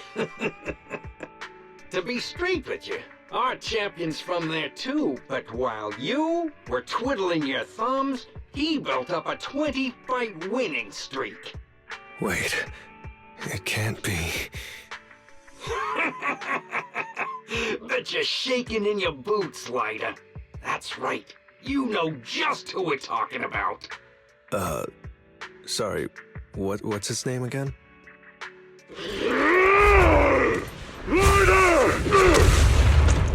To be straight with you, our champion's from there too, but while you were twiddling your thumbs, he built up a 20-fight winning streak. Wait, it can't be. Bet you're shaking in your boots, Lighter. That's right. You know just who we're talking about. Sorry, what's his name again? Lighter!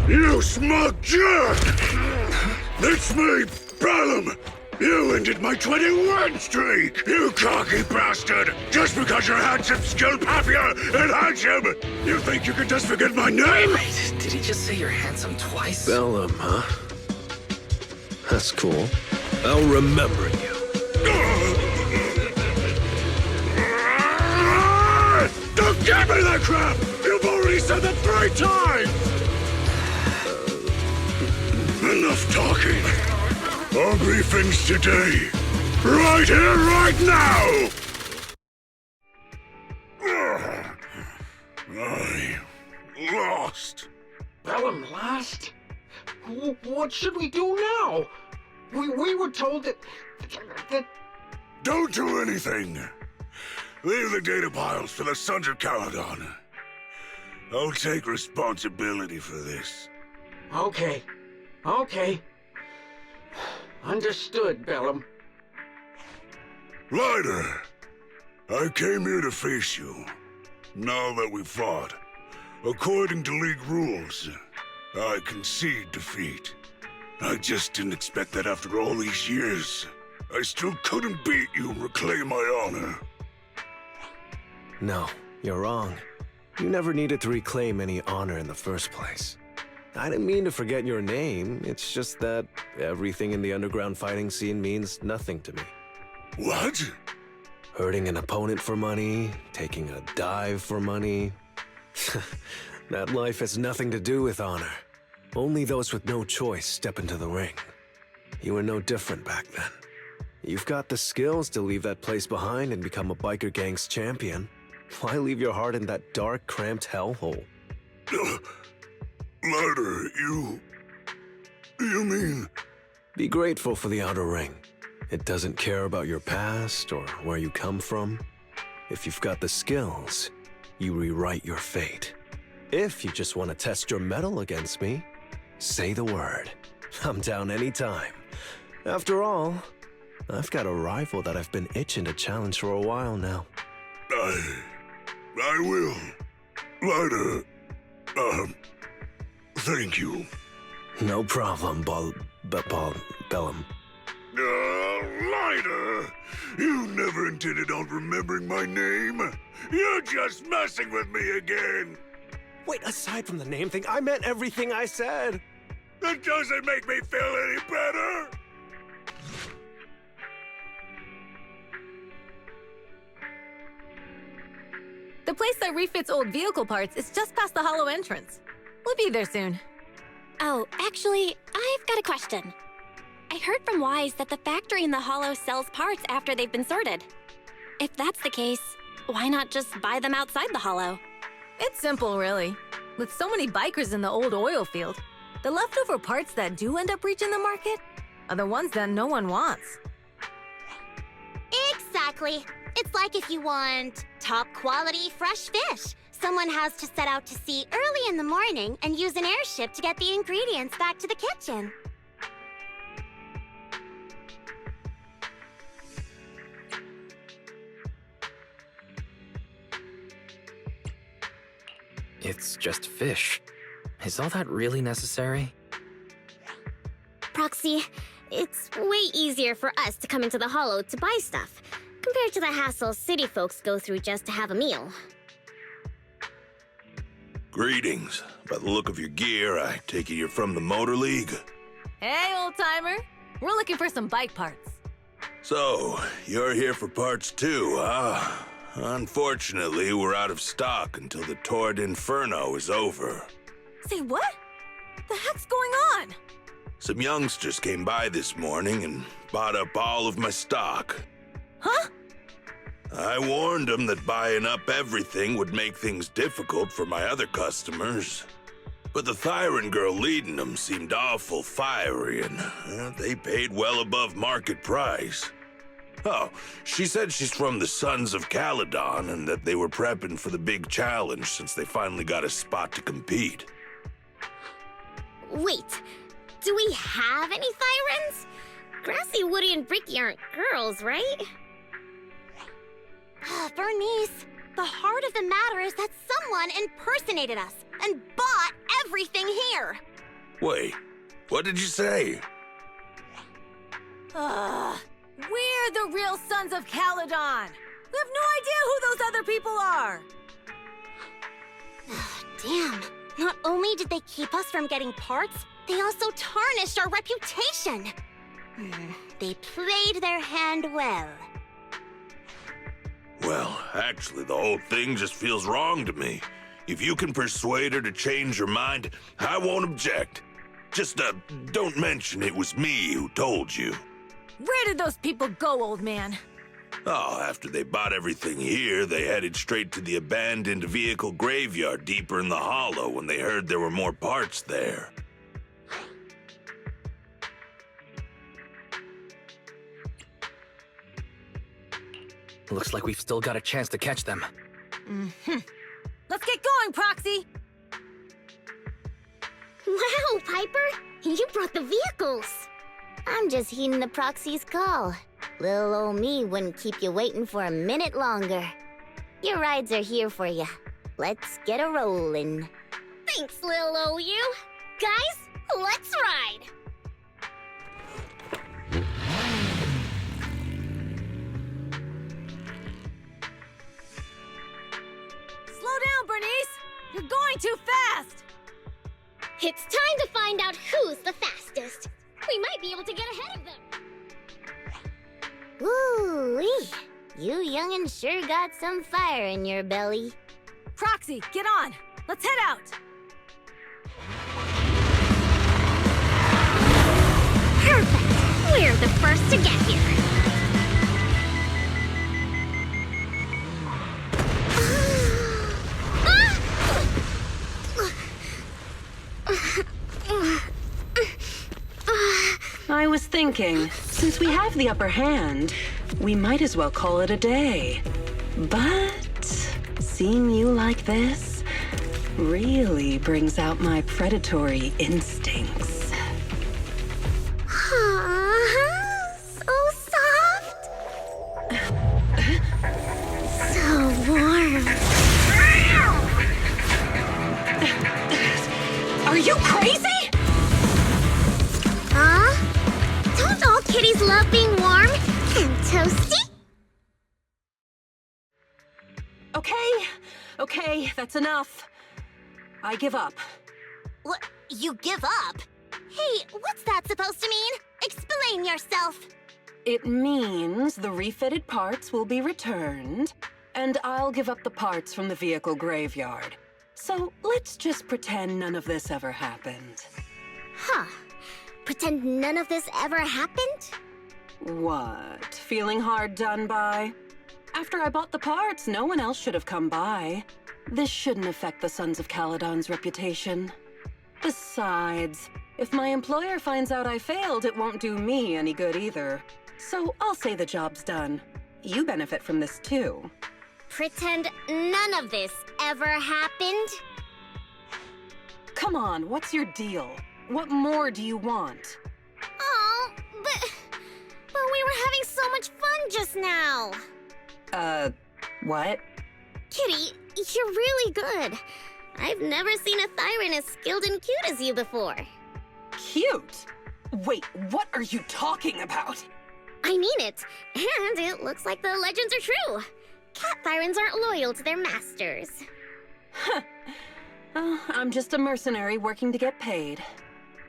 You smug jerk! It's me, Bellum! You ended my 21 streak, you cocky bastard! Just because you're handsome, skilled, happier, and handsome! You think you can just forget my name? Wait, did he just say you're handsome twice? Bellum, huh? That's cool. I'll remember you. Don't give me that crap! You've already said that 3 times! Enough talking. Ugly things today. Right here, right now! I lost. Bellum lost? What should we do now? We were told that... Don't do anything. Leave the data piles for the Sons of Caledon. I'll take responsibility for this. Okay. Understood, Bellum. Lighter, I came here to face you. Now that we've fought, according to League rules, I concede defeat. I just didn't expect that after all these years. I still couldn't beat you and reclaim my honor. No, you're wrong. You never needed to reclaim any honor in the first place. I didn't mean to forget your name, it's just that everything in the underground fighting scene means nothing to me. What? Hurting an opponent for money, taking a dive for money. That life has nothing to do with honor. Only those with no choice step into the ring. You were no different back then. You've got the skills to leave that place behind and become a biker gang's champion. Why leave your heart in that dark, cramped hellhole? Lighter, you mean... Be grateful for the outer ring. It doesn't care about your past or where you come from. If you've got the skills, you rewrite your fate. If you just want to test your mettle against me, say the word. I'm down anytime. After all, I've got a rival that I've been itching to challenge for a while now. I will. Lida, thank you. No problem, Bellum. Lida, you never intended on remembering my name. You're just messing with me again. Wait, aside from the name thing, I meant everything I said. That doesn't make me feel any better. The place that refits old vehicle parts is just past the hollow entrance. We'll be there soon. Oh, actually, I've got a question. I heard from Wise that the factory in the hollow sells parts after they've been sorted. If that's the case, why not just buy them outside the hollow? It's simple, really. With so many bikers in the old oil field, the leftover parts that do end up reaching the market are the ones that no one wants. Exactly. It's like if you want top quality fresh fish. Someone has to set out to sea early in the morning and use an airship to get the ingredients back to the kitchen. It's just fish. Is all that really necessary? Proxy, it's way easier for us to come into the hollow to buy stuff, compared to the hassle city folks go through just to have a meal. Greetings. By the look of your gear, I take it you're from the Motor League? Hey, old-timer. We're looking for some bike parts. So, you're here for parts too, huh? Unfortunately, we're out of stock until the Tour d'Inferno is over. Say what? The heck's going on? Some youngsters came by this morning and bought up all of my stock. Huh? I warned them that buying up everything would make things difficult for my other customers. But the Thyron girl leading them seemed awful fiery, and they paid well above market price. Oh, she said she's from the Sons of Caledon and that they were prepping for the big challenge since they finally got a spot to compete. Wait, do we have any Thyrans? Grassy, Woody, and Bricky aren't girls, right? Bernice, the heart of the matter is that someone impersonated us and bought everything here. Wait, what did you say? We're the real Sons of Caledon. We have no idea who those other people are. Damn, not only did they keep us from getting parts, they also tarnished our reputation. They played their hand well. Well, actually, the whole thing just feels wrong to me. If you can persuade her to change her mind, I won't object. Just, don't mention it was me who told you. Where did those people go, old man? Oh, after they bought everything here, they headed straight to the abandoned vehicle graveyard deeper in the hollow when they heard there were more parts there. Looks like we've still got a chance to catch them. Let's get going, Proxy! Wow, Piper! You brought the vehicles! I'm just heeding the Proxy's call. Little old me wouldn't keep you waiting for a minute longer. Your rides are here for you. Let's get a rollin'. Thanks, little old you. Guys, let's ride! Slow down, Bernice! You're going too fast! It's time to find out who's the fastest. We might be able to get ahead of them. Woo-wee! You young'uns sure got some fire in your belly. Proxy, get on! Let's head out! Perfect! We're the first to get here. I was thinking, since we have the upper hand, we might as well call it a day. But seeing you like this really brings out my predatory instincts. So soft. So warm. Are you crazy? Huh? Don't all kitties love being warm and toasty? Okay, that's enough. I give up. What? You give up? Hey, what's that supposed to mean? Explain yourself. It means the refitted parts will be returned, and I'll give up the parts from the vehicle graveyard. So let's just pretend none of this ever happened. Huh. Pretend none of this ever happened? What? Feeling hard done by? After I bought the parts, no one else should have come by. This shouldn't affect the Sons of Caledon's reputation. Besides, if my employer finds out I failed, it won't do me any good either. So I'll say the job's done. You benefit from this too. Pretend none of this ever happened? Come on, what's your deal? What more do you want? Oh, but we were having so much fun just now. What? Kitty, you're really good. I've never seen a Thyran as skilled and cute as you before. Cute? Wait, what are you talking about? I mean it, and it looks like the legends are true. Cat Thyrans aren't loyal to their masters. Huh. I'm just a mercenary working to get paid.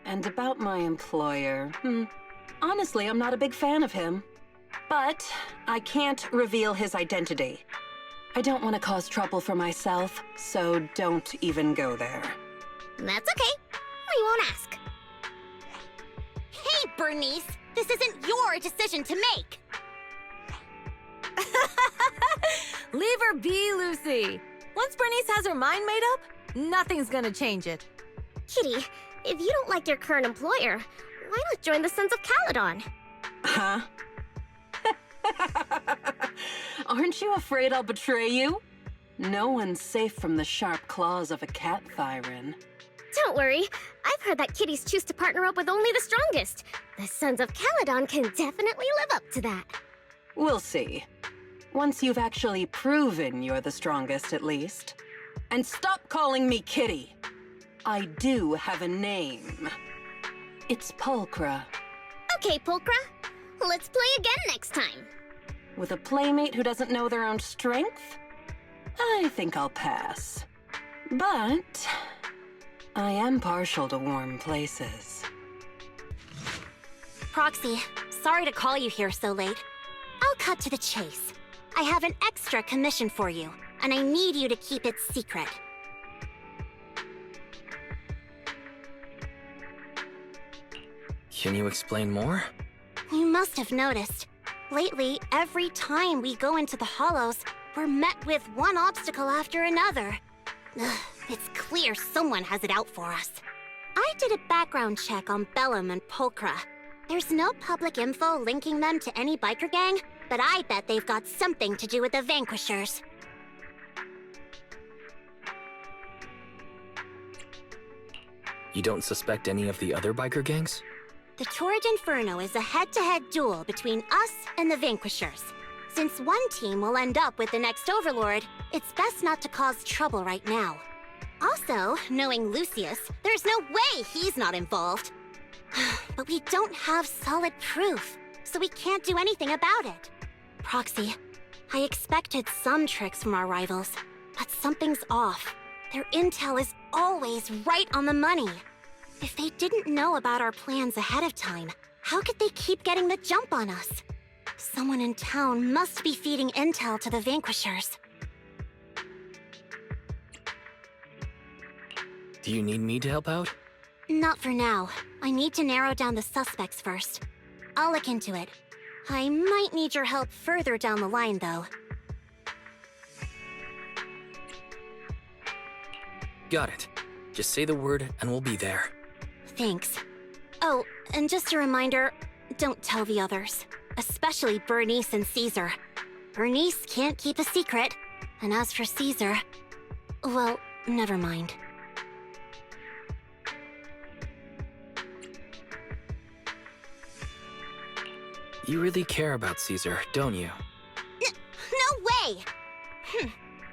And about my employer, honestly, I'm not a big fan of him. But I can't reveal his identity. I don't want to cause trouble for myself, so don't even go there. That's okay. We won't ask. Hey, Bernice! This isn't your decision to make! Leave her be, Lucy. Once Bernice has her mind made up, nothing's gonna change it. Kitty, if you don't like your current employer, why not join the Sons of Caledon? Huh? Aren't you afraid I'll betray you? No one's safe from the sharp claws of a cat Thyran. Don't worry. I've heard that kitties choose to partner up with only the strongest. The Sons of Caledon can definitely live up to that. We'll see. Once you've actually proven you're the strongest, at least. And stop calling me Kitty. I do have a name. It's Pulchra. Okay, Pulchra. Let's play again next time. With a playmate who doesn't know their own strength? I think I'll pass. But I am partial to warm places. Proxy, sorry to call you here so late. I'll cut to the chase. I have an extra commission for you, and I need you to keep it secret. Can you explain more? You must have noticed. Lately, every time we go into the Hollows, we're met with one obstacle after another. Ugh, it's clear someone has it out for us. I did a background check on Bellum and Pulchra. There's no public info linking them to any biker gang, but I bet they've got something to do with the Vanquishers. You don't suspect any of the other biker gangs? The Torrid Inferno is a head-to-head duel between us and the Vanquishers. Since one team will end up with the next Overlord, it's best not to cause trouble right now. Also, knowing Lucius, there's no way he's not involved. But we don't have solid proof, so we can't do anything about it. Proxy, I expected some tricks from our rivals, but something's off. Their intel is always right on the money. If they didn't know about our plans ahead of time, how could they keep getting the jump on us? Someone in town must be feeding intel to the Vanquishers. Do you need me to help out? Not for now. I need to narrow down the suspects first. I'll look into it. I might need your help further down the line, though. Got it. Just say the word and we'll be there. Thanks. Oh, and just a reminder, don't tell the others. Especially Bernice and Caesar. Bernice can't keep a secret. And as for Caesar, well, never mind. You really care about Caesar, don't you? No way!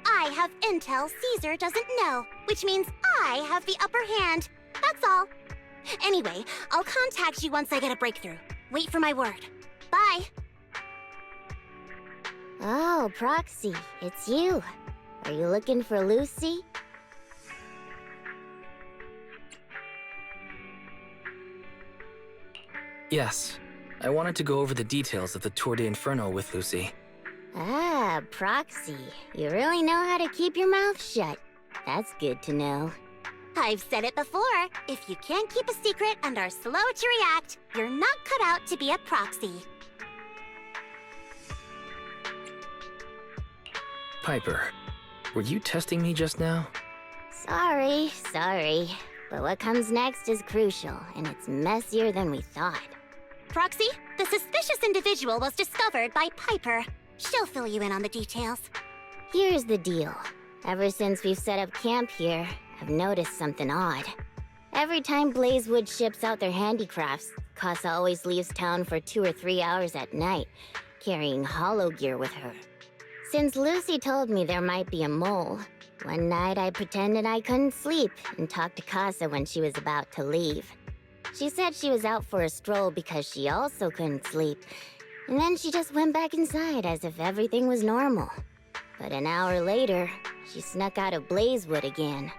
I have intel Caesar doesn't know, which means I have the upper hand. That's all. Anyway, I'll contact you once I get a breakthrough. Wait for my word. Bye. Oh, Proxy, it's you. Are you looking for Lucy? Yes. I wanted to go over the details of the Tour de Inferno with Lucy. Ah, Proxy. You really know how to keep your mouth shut. That's good to know. I've said it before. If you can't keep a secret and are slow to react, you're not cut out to be a proxy. Piper, were you testing me just now? Sorry. But what comes next is crucial, and it's messier than we thought. Proxy, the suspicious individual was discovered by Piper. She'll fill you in on the details. Here's the deal. Ever since we've set up camp here, I've noticed something odd. Every time Blazewood ships out their handicrafts, Casa always leaves town for 2 or 3 hours at night, carrying hollow gear with her. Since Lucy told me there might be a mole, one night I pretended I couldn't sleep and talked to Casa when she was about to leave. She said she was out for a stroll because she also couldn't sleep, and then she just went back inside as if everything was normal. But an hour later, she snuck out of Blazewood again.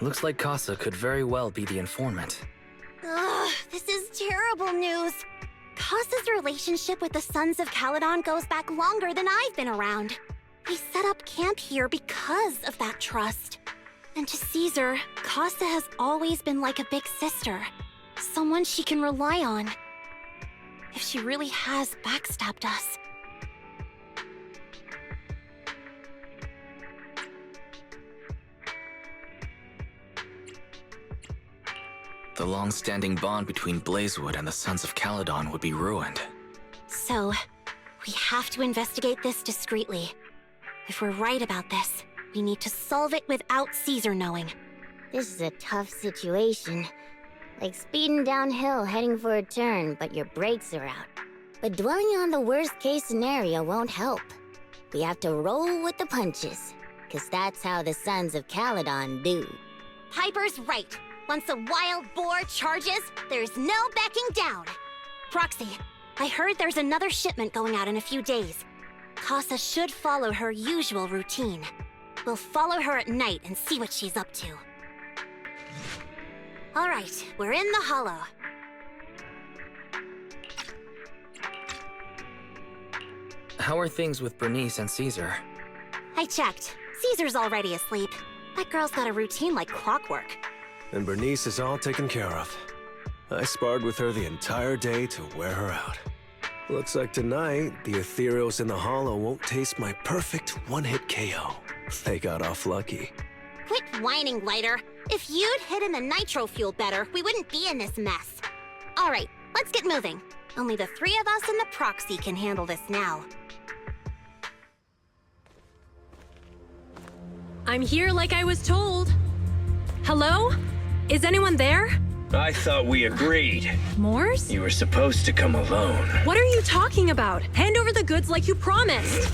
Looks like Casa could very well be the informant. Ugh, this is terrible news. Casa's relationship with the Sons of Caledon goes back longer than I've been around. We set up camp here because of that trust. And to Caesar, Casa has always been like a big sister. Someone she can rely on. If she really has backstabbed us. The long-standing bond between Blazewood and the Sons of Caledon would be ruined. So, we have to investigate this discreetly. If we're right about this, we need to solve it without Caesar knowing. This is a tough situation. Like speeding downhill heading for a turn, but your brakes are out. But dwelling on the worst-case scenario won't help. We have to roll with the punches, 'cause that's how the Sons of Caledon do. Piper's right. Once a wild boar charges, there's no backing down. Proxy, I heard there's another shipment going out in a few days. Casa should follow her usual routine. We'll follow her at night and see what she's up to. All right, we're in the hollow. How are things with Bernice and Caesar? I checked. Caesar's already asleep. That girl's got a routine like clockwork. And Bernice is all taken care of. I sparred with her the entire day to wear her out. Looks like tonight, the ethereals in the hollow won't taste my perfect one-hit KO. They got off lucky. Quit whining, Lighter. If you'd hidden the nitro fuel better, we wouldn't be in this mess. All right, let's get moving. Only the 3 of us and the proxy can handle this now. I'm here like I was told. Hello? Is anyone there? I thought we agreed. Morse? You were supposed to come alone. What are you talking about? Hand over the goods like you promised.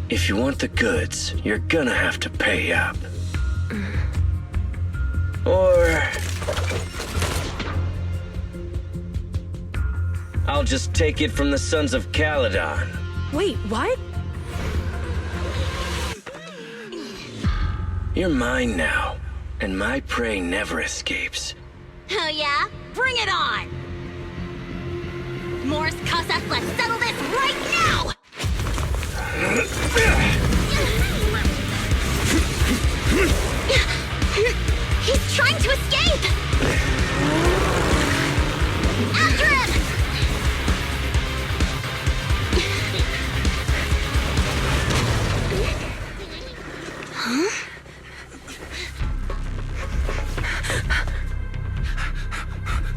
If you want the goods, you're gonna have to pay up. Or... I'll just take it from the Sons of Caledon. Wait, what? You're mine now, and my prey never escapes. Oh yeah? Bring it on! Morse Casa, let's settle this right now! He's trying to escape! After him! Huh?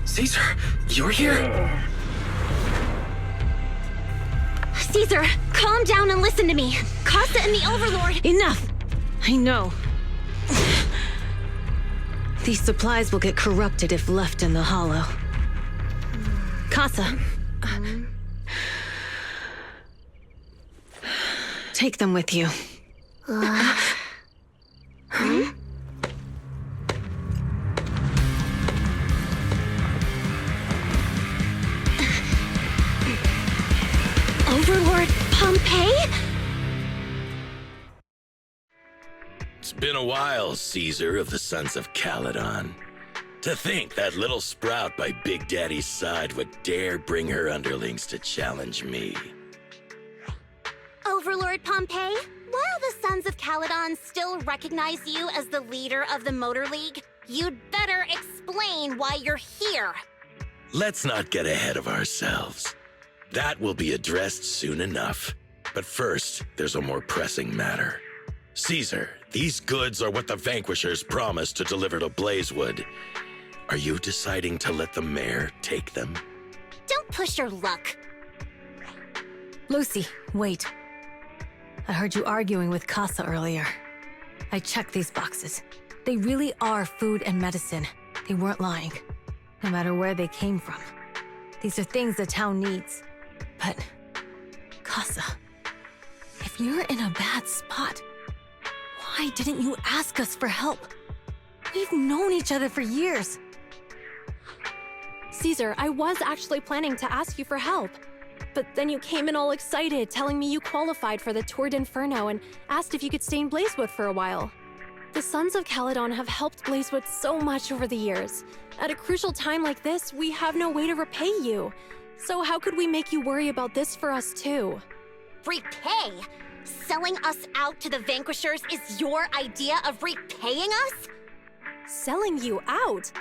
Caesar, you're here? Caesar, calm down and listen to me. Casa and the Overlord... Enough! I know. These supplies will get corrupted if left in the hollow. Casa, take them with you. Overlord Pompeii? It's been a while, Caesar of the Sons of Caledon. To think that little sprout by Big Daddy's side would dare bring her underlings to challenge me. Overlord Pompeii, while the Sons of Caledon still recognize you as the leader of the Motor League, you'd better explain why you're here. Let's not get ahead of ourselves. That will be addressed soon enough. But first, there's a more pressing matter. Caesar, these goods are what the Vanquishers promised to deliver to Blazewood. Are you deciding to let the mayor take them? Don't push your luck. Lucy, wait. I heard you arguing with Casa earlier. I checked these boxes. They really are food and medicine. They weren't lying, no matter where they came from. These are things the town needs. But, Casa, if you're in a bad spot, why didn't you ask us for help? We've known each other for years. Caesar, I was actually planning to ask you for help. But then you came in all excited, telling me you qualified for the Tour d'Inferno and asked if you could stay in Blazewood for a while. The Sons of Caledon have helped Blazewood so much over the years. At a crucial time like this, we have no way to repay you. So how could we make you worry about this for us too? Repay? Selling us out to the Vanquishers is your idea of repaying us? Selling you out?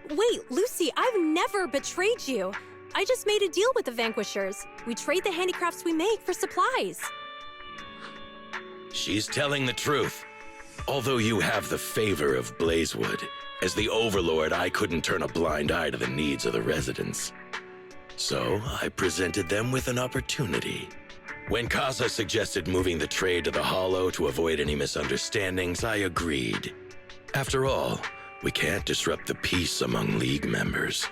Wait, Lucy, I've never betrayed you. I just made a deal with the Vanquishers. We trade the handicrafts we make for supplies. She's telling the truth. Although you have the favor of Blazewood, as the Overlord, I couldn't turn a blind eye to the needs of the residents. So I presented them with an opportunity. When Casa suggested moving the trade to the Hollow to avoid any misunderstandings, I agreed. After all, we can't disrupt the peace among League members.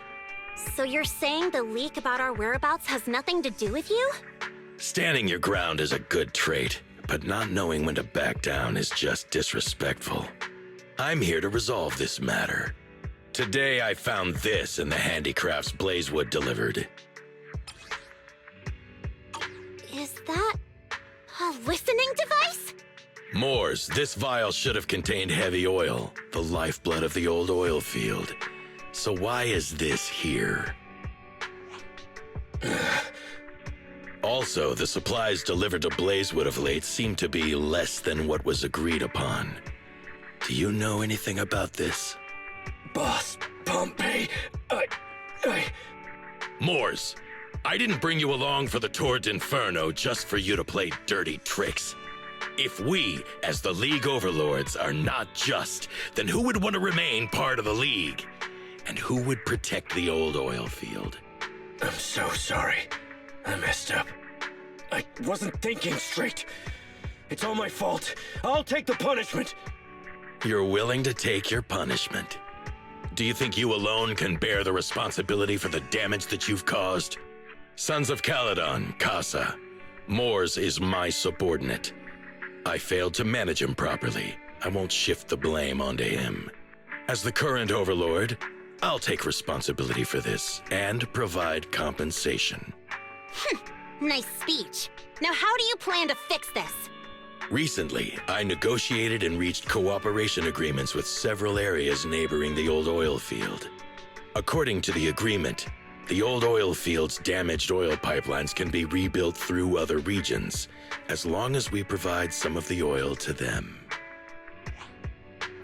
So you're saying the leak about our whereabouts has nothing to do with you? Standing your ground is a good trait, but not knowing when to back down is just disrespectful. I'm here to resolve this matter. Today I found this in the handicrafts Blazewood delivered. Is that a listening device? Moors, this vial should have contained heavy oil, the lifeblood of the old oil field. So why is this here? Also, the supplies delivered to Blazewood of late seem to be less than what was agreed upon. Do you know anything about this? Boss, Pompeii, Moors, I didn't bring you along for the Tour d'Inferno just for you to play dirty tricks. If we, as the League Overlords, are not just, then who would want to remain part of the League? And who would protect the old oil field? I'm so sorry. I messed up. I wasn't thinking straight. It's all my fault. I'll take the punishment. You're willing to take your punishment. Do you think you alone can bear the responsibility for the damage that you've caused? Sons of Caledon, Casa. Moors is my subordinate. I failed to manage him properly. I won't shift the blame onto him. As the current Overlord, I'll take responsibility for this and provide compensation. Nice speech. Now how do you plan to fix this? Recently, I negotiated and reached cooperation agreements with several areas neighboring the old oil field. According to the agreement, the old oil field's damaged oil pipelines can be rebuilt through other regions, as long as we provide some of the oil to them.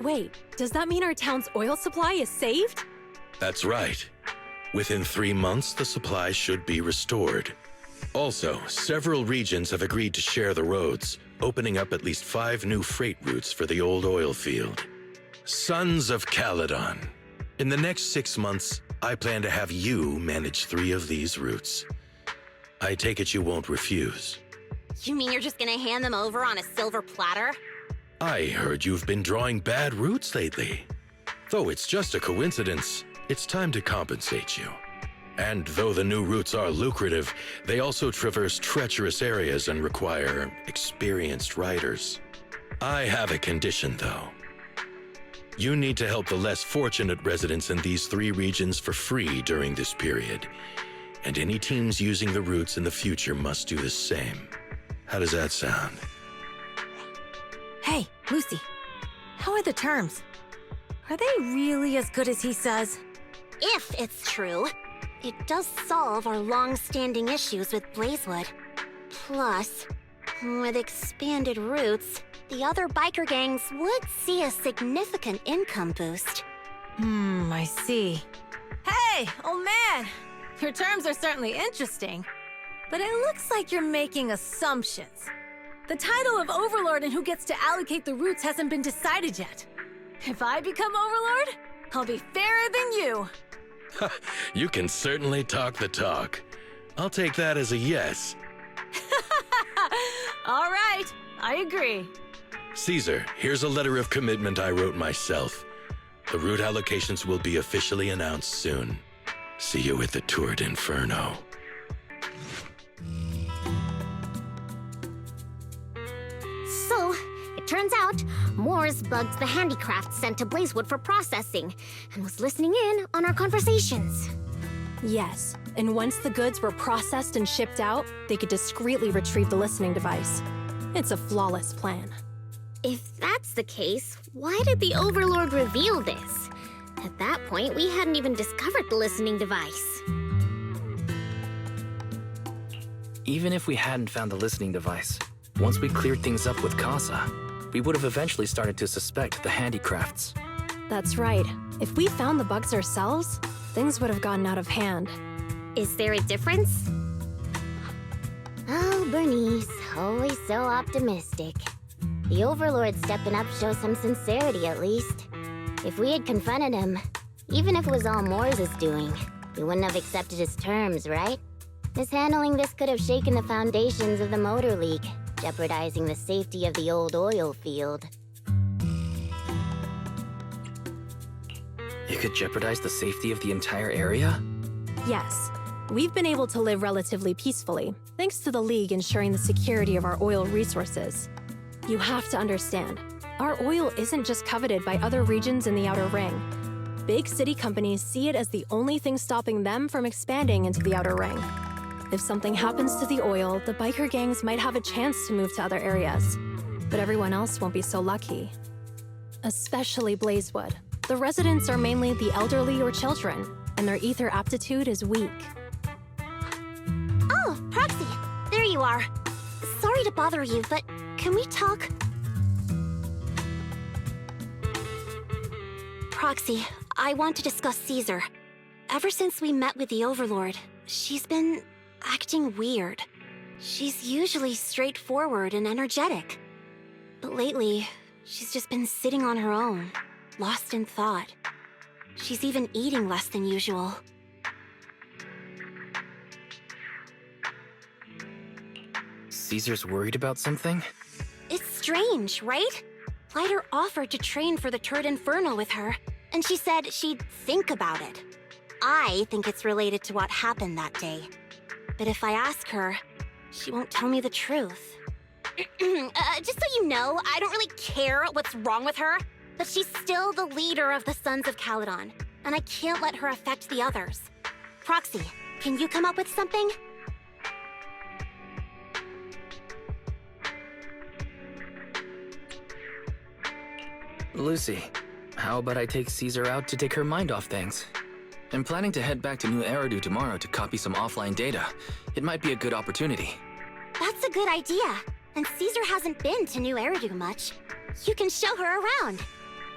Wait, does that mean our town's oil supply is saved? That's right. Within 3 months, the supply should be restored. Also, several regions have agreed to share the roads, opening up at least 5 new freight routes for the old oil field. Sons of Caledon. In the next 6 months, I plan to have you manage 3 of these routes. I take it you won't refuse. You mean you're just gonna hand them over on a silver platter? I heard you've been drawing bad routes lately. Though it's just a coincidence, it's time to compensate you. And though the new routes are lucrative, they also traverse treacherous areas and require experienced riders. I have a condition, though. You need to help the less fortunate residents in these 3 regions for free during this period. And any teams using the routes in the future must do the same. How does that sound? Hey, Lucy. How are the terms? Are they really as good as he says? If it's true, it does solve our long-standing issues with Blazewood. Plus, with expanded routes, the other biker gangs would see a significant income boost. I see. Hey, old man! Your terms are certainly interesting, but it looks like you're making assumptions. The title of Overlord and who gets to allocate the routes hasn't been decided yet. If I become Overlord, I'll be fairer than you. You can certainly talk the talk. I'll take that as a yes. All right, I agree. Caesar, here's a letter of commitment I wrote myself. The route allocations will be officially announced soon. See you at the Tour d'Inferno. So, it turns out, Moores bugged the handicraft sent to Blazewood for processing, and was listening in on our conversations. Yes, and once the goods were processed and shipped out, they could discreetly retrieve the listening device. It's a flawless plan. If that's the case, why did the Overlord reveal this? At that point, we hadn't even discovered the listening device. Even if we hadn't found the listening device, once we cleared things up with Casa, we would have eventually started to suspect the handicrafts. That's right. If we found the bugs ourselves, things would have gotten out of hand. Is there a difference? Oh, Bernice, always so optimistic. The Overlord stepping up shows some sincerity, at least. If we had confronted him, even if it was all Moores' doing, we wouldn't have accepted his terms, right? Mishandling this could have shaken the foundations of the Motor League, jeopardizing the safety of the old oil field. It could jeopardize the safety of the entire area? Yes. We've been able to live relatively peacefully, thanks to the League ensuring the security of our oil resources. You have to understand, our oil isn't just coveted by other regions in the Outer Ring. Big city companies see it as the only thing stopping them from expanding into the Outer Ring. If something happens to the oil, the biker gangs might have a chance to move to other areas. But everyone else won't be so lucky. Especially Blazewood. The residents are mainly the elderly or children, and their ether aptitude is weak. Oh, Proxy, there you are. Sorry to bother you, but can we talk? Proxy, I want to discuss Caesar. Ever since we met with the Overlord, she's been acting weird. She's usually straightforward and energetic. But lately, she's just been sitting on her own, lost in thought. She's even eating less than usual. Caesar's worried about something? It's strange, right? Lighter offered to train for the Tour d'Inferno with her, and she said she'd think about it. I think it's related to what happened that day. But if I ask her, she won't tell me the truth. Just so you know, I don't really care what's wrong with her, but she's still the leader of the Sons of Caledon, and I can't let her affect the others. Proxy, can you come up with something? Lucy, how about I take Caesar out to take her mind off things? I'm planning to head back to New Eridu tomorrow to copy some offline data. It might be a good opportunity. That's a good idea. And Caesar hasn't been to New Eridu much. You can show her around.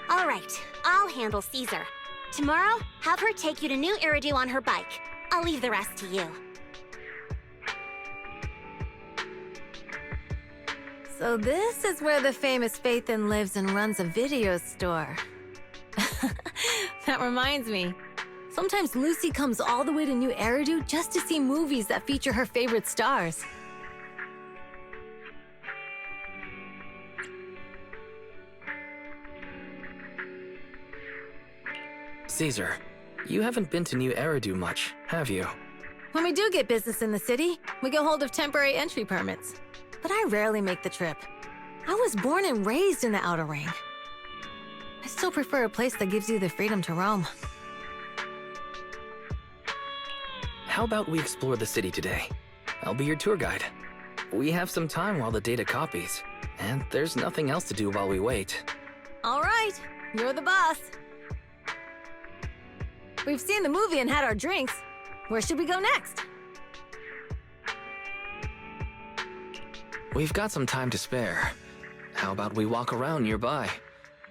All right, I'll handle Caesar. Tomorrow, have her take you to New Eridu on her bike. I'll leave the rest to you. So this is where the famous Phaethon lives and runs a video store. That reminds me. Sometimes Lucy comes all the way to New Eridu just to see movies that feature her favorite stars. Caesar, You haven't been to New Eridu much, have you? When we do get business in the city, we get hold of temporary entry permits. But I rarely make the trip. I was born and raised in the Outer Ring. I still prefer a place that gives you the freedom to roam. How about we explore the city today? I'll be your tour guide. We have some time while the data copies, and there's nothing else to do while we wait. All right, you're the boss. We've seen the movie and had our drinks. Where should we go next? We've got some time to spare. How about we walk around nearby?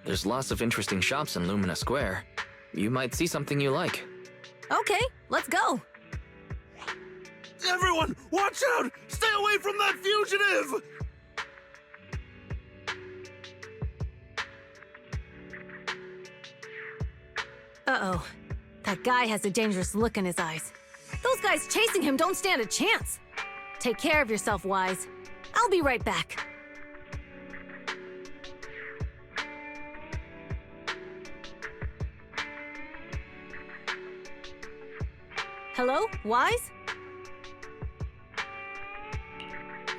There's lots of interesting shops in Lumina Square. You might see something you like. Okay, let's go. Everyone, watch out! Stay away from that fugitive! Uh-oh. That guy has a dangerous look in his eyes. Those guys chasing him don't stand a chance. Take care of yourself, Wise. I'll be right back. Hello, Wise?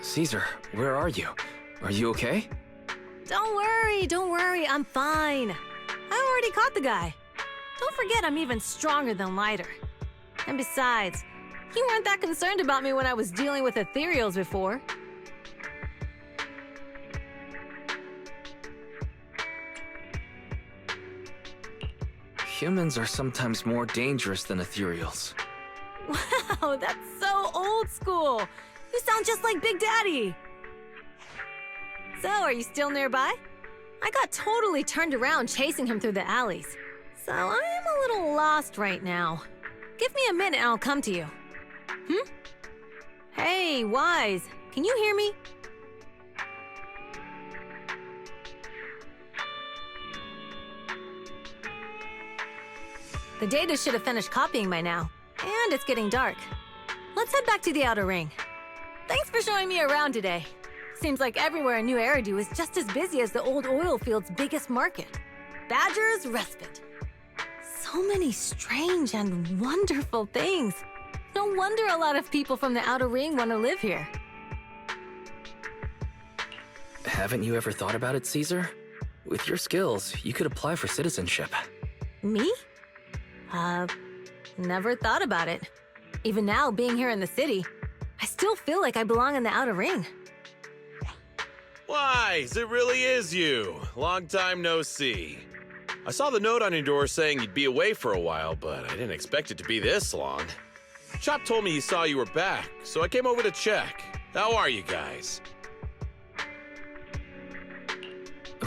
Caesar, where are you? Are you okay? Don't worry, I'm fine. I already caught the guy. Don't forget I'm even stronger than Lighter. And besides, you weren't that concerned about me when I was dealing with ethereals before. Humans are sometimes more dangerous than ethereals. Wow, that's so old school. You sound just like Big Daddy. So, are you still nearby? I got totally turned around chasing him through the alleys. So, I am a little lost right now. Give me a minute and I'll come to you. Hey, Wise, can you hear me? The data should have finished copying by now, and it's getting dark. Let's head back to the Outer Ring. Thanks for showing me around today. Seems like everywhere in New Eridu is just as busy as the old oil field's biggest market. Badger's Respite. So many strange and wonderful things. No wonder a lot of people from the Outer Ring want to live here. Haven't you ever thought about it, Caesar? With your skills, you could apply for citizenship. Me? Never thought about it. Even now, being here in the city, I still feel like I belong in the Outer Ring. Wise, it really is you. Long time no see. I saw the note on your door saying you'd be away for a while, but I didn't expect it to be this long. Chop told me he saw you were back, so I came over to check. How are you guys?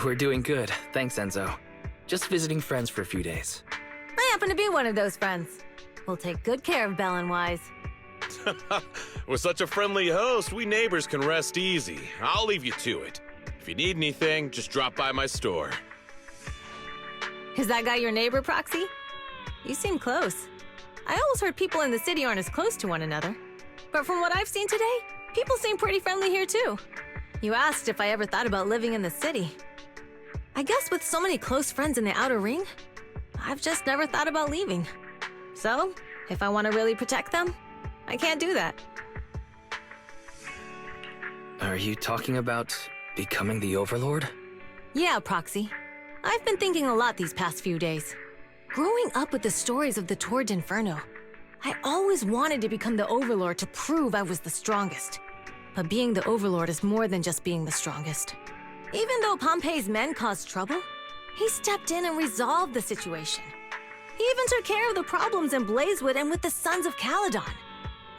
We're doing good, thanks, Enzo. Just visiting friends for a few days. I happen to be one of those friends. We'll take good care of Belle and Wise. With such a friendly host, we neighbors can rest easy. I'll leave you to it. If you need anything, just drop by my store. Is that guy your neighbor, Proxy? You seem close. I always heard people in the city aren't as close to one another. But from what I've seen today, people seem pretty friendly here too. You asked if I ever thought about living in the city. I guess with so many close friends in the Outer Ring, I've just never thought about leaving. So, if I want to really protect them, I can't do that. Are you talking about becoming the Overlord? Yeah, Proxy. I've been thinking a lot these past few days. Growing up with the stories of the Tour d'Inferno, I always wanted to become the Overlord to prove I was the strongest. But being the Overlord is more than just being the strongest. Even though Pompey's men caused trouble, he stepped in and resolved the situation. He even took care of the problems in Blazewood and with the Sons of Caledon.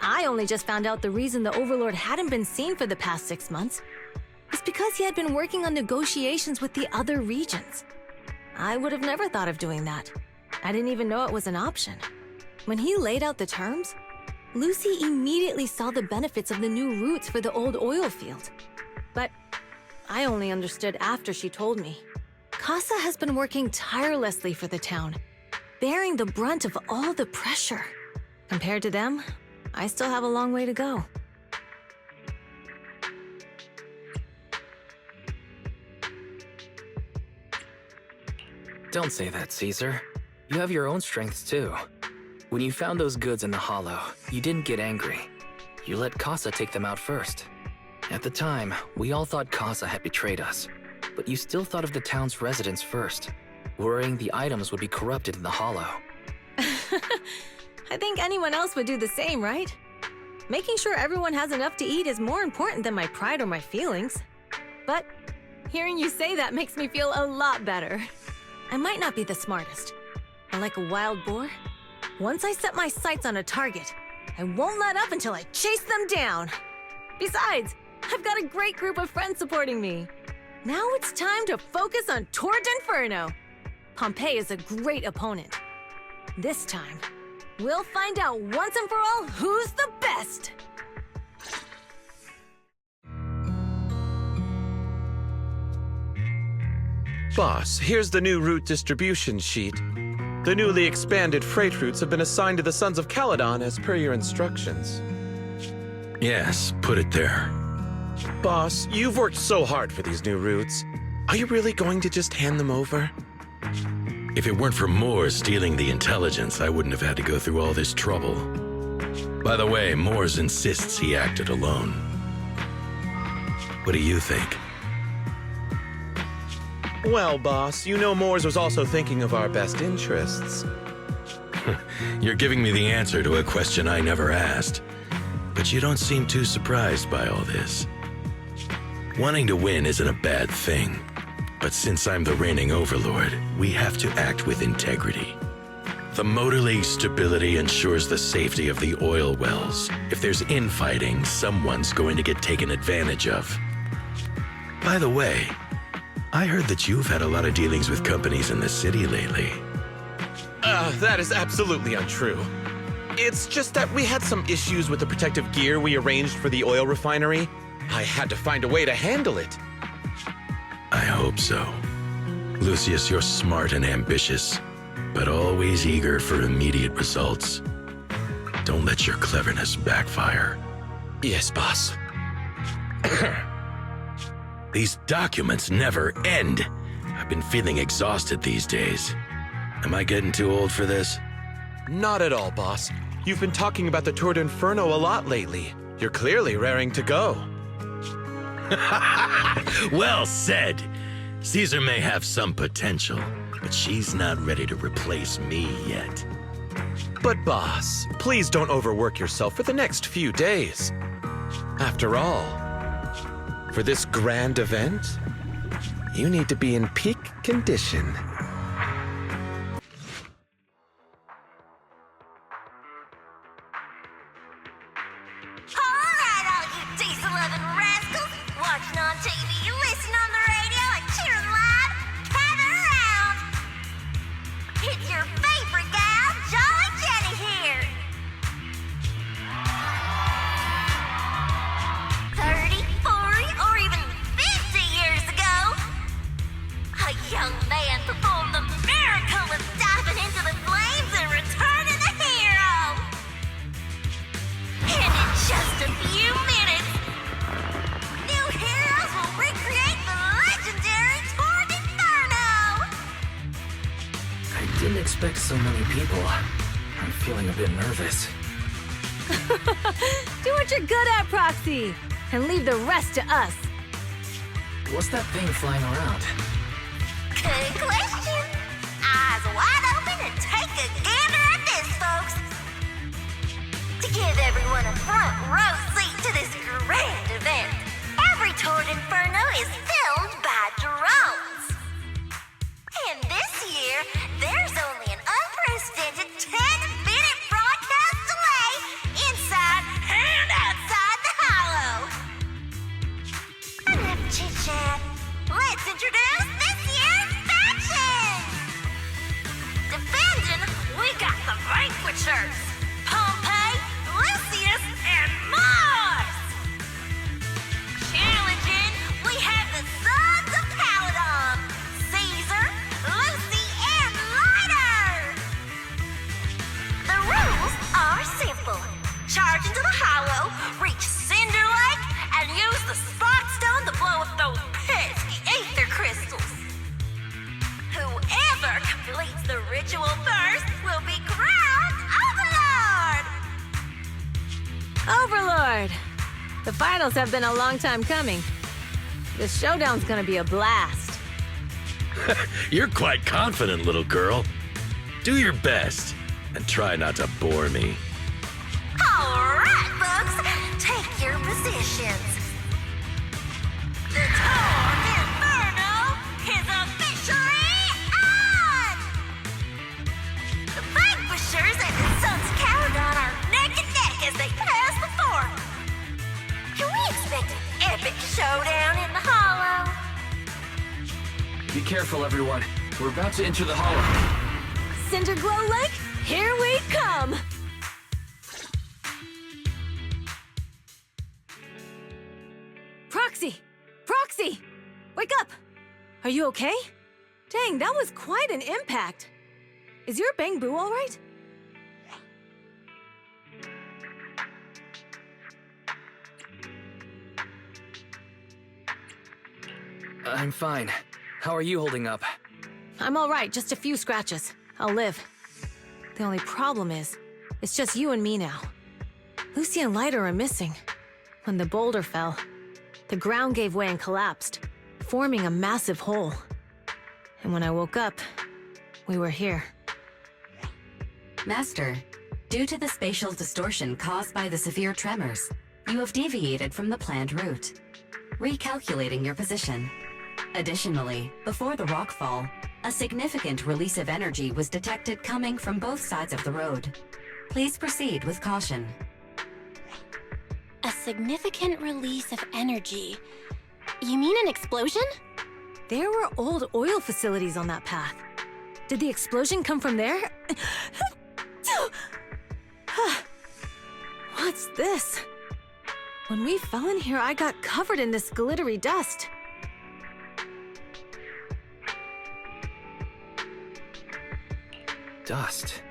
I only just found out the reason the Overlord hadn't been seen for the past 6 months is because he had been working on negotiations with the other regions. I would have never thought of doing that. I didn't even know it was an option. When he laid out the terms, Lucy immediately saw the benefits of the new routes for the old oil field. But I only understood after she told me. Casa has been working tirelessly for the town, bearing the brunt of all the pressure. Compared to them, I still have a long way to go. Don't say that, Caesar. You have your own strengths too. When you found those goods in the hollow, you didn't get angry. You let Casa take them out first. At the time, we all thought Casa had betrayed us, but you still thought of the town's residents first, worrying the items would be corrupted in the hollow. I think anyone else would do the same, right? Making sure everyone has enough to eat is more important than my pride or my feelings. But hearing you say that makes me feel a lot better. I might not be the smartest, but like a wild boar, once I set my sights on a target, I won't let up until I chase them down. Besides, I've got a great group of friends supporting me. Now it's time to focus on Tord Inferno. Pompeii is a great opponent. This time, we'll find out once and for all who's the best! Boss, here's the new route distribution sheet. The newly expanded freight routes have been assigned to the Sons of Caledon as per your instructions. Yes, put it there. Boss, you've worked so hard for these new routes. Are you really going to just hand them over? If it weren't for Moores stealing the intelligence, I wouldn't have had to go through all this trouble. By the way, Moores insists he acted alone. What do you think? Well, boss, you know Moores was also thinking of our best interests. You're giving me the answer to a question I never asked. But you don't seem too surprised by all this. Wanting to win isn't a bad thing. But since I'm the reigning overlord, we have to act with integrity. The Motor League's stability ensures the safety of the oil wells. If there's infighting, someone's going to get taken advantage of. By the way, I heard that you've had a lot of dealings with companies in the city lately. That is absolutely untrue. It's just that we had some issues with the protective gear we arranged for the oil refinery. I had to find a way to handle it. I hope so. Lucius, you're smart and ambitious, but always eager for immediate results. Don't let your cleverness backfire. Yes, boss. These documents never end. I've been feeling exhausted these days. Am I getting too old for this? Not at all, boss. You've been talking about the Tord Inferno a lot lately. You're clearly raring to go. Well said. Caesar may have some potential, but she's not ready to replace me yet. But boss, please don't overwork yourself for the next few days. After all, for this grand event, you need to be in peak condition. Alright, all you diesel-loving rascals, watching on TV, listening on the radio, and cheering live, gather around! It's your favorite gal, Jolly Jenny here! 30, 40, or even 50 years ago, a young man performed the miracle of diving into the flames and returning the hero! And in just a few minutes, new heroes will recreate the legendary Tord Inferno! I didn't expect so many people. I'm feeling a bit nervous. Do what you're good at, Proxy, and leave the rest to us. What's that thing flying around? Good question. Eyes wide open and take a gander at this, folks. To give everyone a front row seat to this grand event, every Tord Inferno is filmed by drones. And this year, there's only an unprecedented 10-minute broadcast delay inside and outside the hollow. Enough chit-chat. Let's introduce this year's faction! Defending, we got the Vanquishers, Pompeii, Lucius, and Overlord! The finals have been a long time coming. This showdown's gonna be a blast. You're quite confident, little girl. Do your best, and try not to bore me. All right, folks, take your positions. The Torn Inferno is officially on! The Vanquishers and the Sons of Caledon are neck and neck as they pass the fort. Can we expect an epic showdown in the Hollow? Be careful, everyone. We're about to enter the Hollow. Cinderglow Lake, here we come! Proxy! Proxy! Wake up! Are you okay? Dang, that was quite an impact. Is your Bang Boo all right? I'm fine. How are you holding up? I'm all right, just a few scratches. I'll live. The only problem is, it's just you and me now. Lucy and Lighter are missing. When the boulder fell, the ground gave way and collapsed, forming a massive hole. And when I woke up, we were here. Master, due to the spatial distortion caused by the severe tremors, you have deviated from the planned route. Recalculating your position. Additionally, before the rockfall, a significant release of energy was detected coming from both sides of the road. Please proceed with caution. A significant release of energy. You mean an explosion? There were old oil facilities on that path. Did the explosion come from there? What's this? When we fell in here, I got covered in this glittery dust. Dust.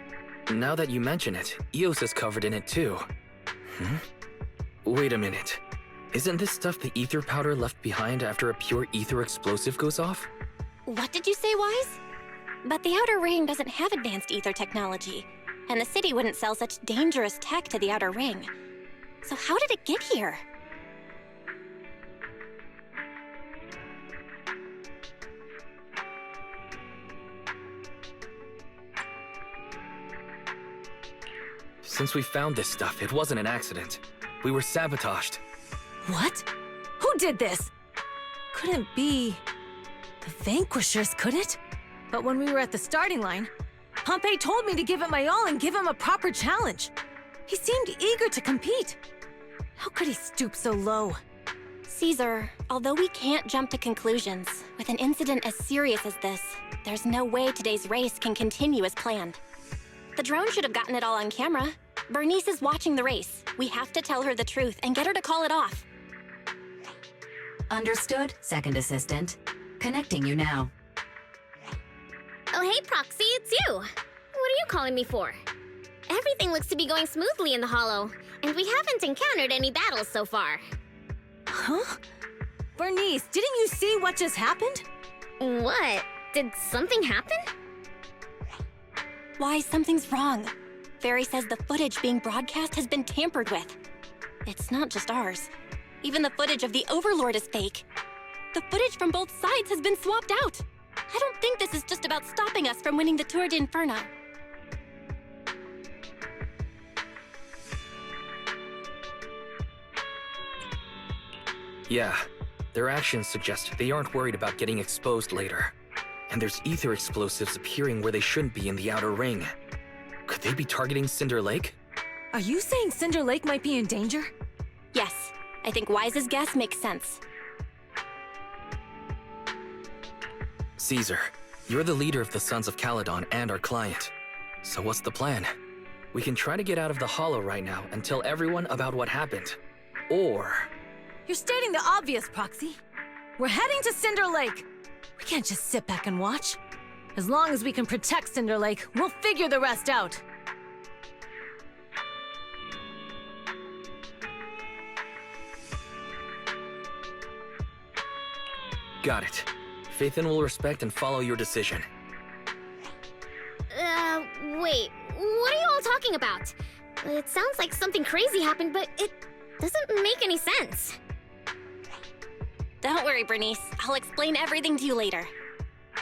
Now that you mention it, Eos is covered in it too. Wait a minute. Isn't this stuff the ether powder left behind after a pure ether explosive goes off? What did you say, Wise? But the Outer Ring doesn't have advanced ether technology, and the city wouldn't sell such dangerous tech to the Outer Ring. So how did it get here? Since we found this stuff, it wasn't an accident. We were sabotaged. What? Who did this? Couldn't be... the Vanquishers, could it? But when we were at the starting line, Pompey told me to give it my all and give him a proper challenge. He seemed eager to compete. How could he stoop so low? Caesar, although we can't jump to conclusions, with an incident as serious as this, there's no way today's race can continue as planned. The drone should have gotten it all on camera. Bernice is watching the race. We have to tell her the truth and get her to call it off. Understood, Second Assistant. Connecting you now. Oh, hey, Proxy, it's you. What are you calling me for? Everything looks to be going smoothly in the Hollow, and we haven't encountered any battles so far. Huh? Bernice, didn't you see what just happened? What? Did something happen? Why, something's wrong. Fairy says the footage being broadcast has been tampered with. It's not just ours. Even the footage of the Overlord is fake. The footage from both sides has been swapped out. I don't think this is just about stopping us from winning the Tour d'Inferno. Yeah, their actions suggest they aren't worried about getting exposed later. And there's ether explosives appearing where they shouldn't be in the Outer Ring. Could they be targeting Cinder Lake? Are you saying Cinder Lake might be in danger? Yes, I think Wise's guess makes sense. Caesar, you're the leader of the Sons of Caledon and our client. So what's the plan? We can try to get out of the Hollow right now and tell everyone about what happened. Or... You're stating the obvious, Proxy. We're heading to Cinder Lake. We can't just sit back and watch. As long as we can protect Cinder Lake, we'll figure the rest out. Got it. Faithin will respect and follow your decision. Wait. What are you all talking about? It sounds like something crazy happened, but Doesn't make any sense. Don't worry, Bernice. I'll explain everything to you later.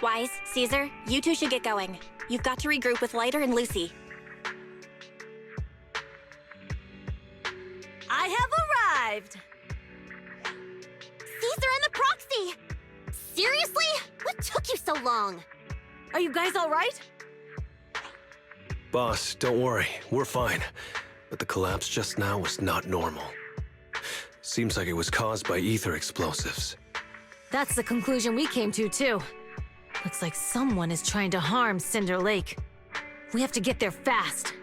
Wise, Caesar, you two should get going. You've got to regroup with Lighter and Lucy. I have arrived! Caesar and the Proxy! Seriously? What took you so long? Are you guys all right? Boss, don't worry. We're fine. But the collapse just now was not normal. Seems like it was caused by ether explosives. That's the conclusion we came to, too. Looks like someone is trying to harm Cinder Lake. We have to get there fast.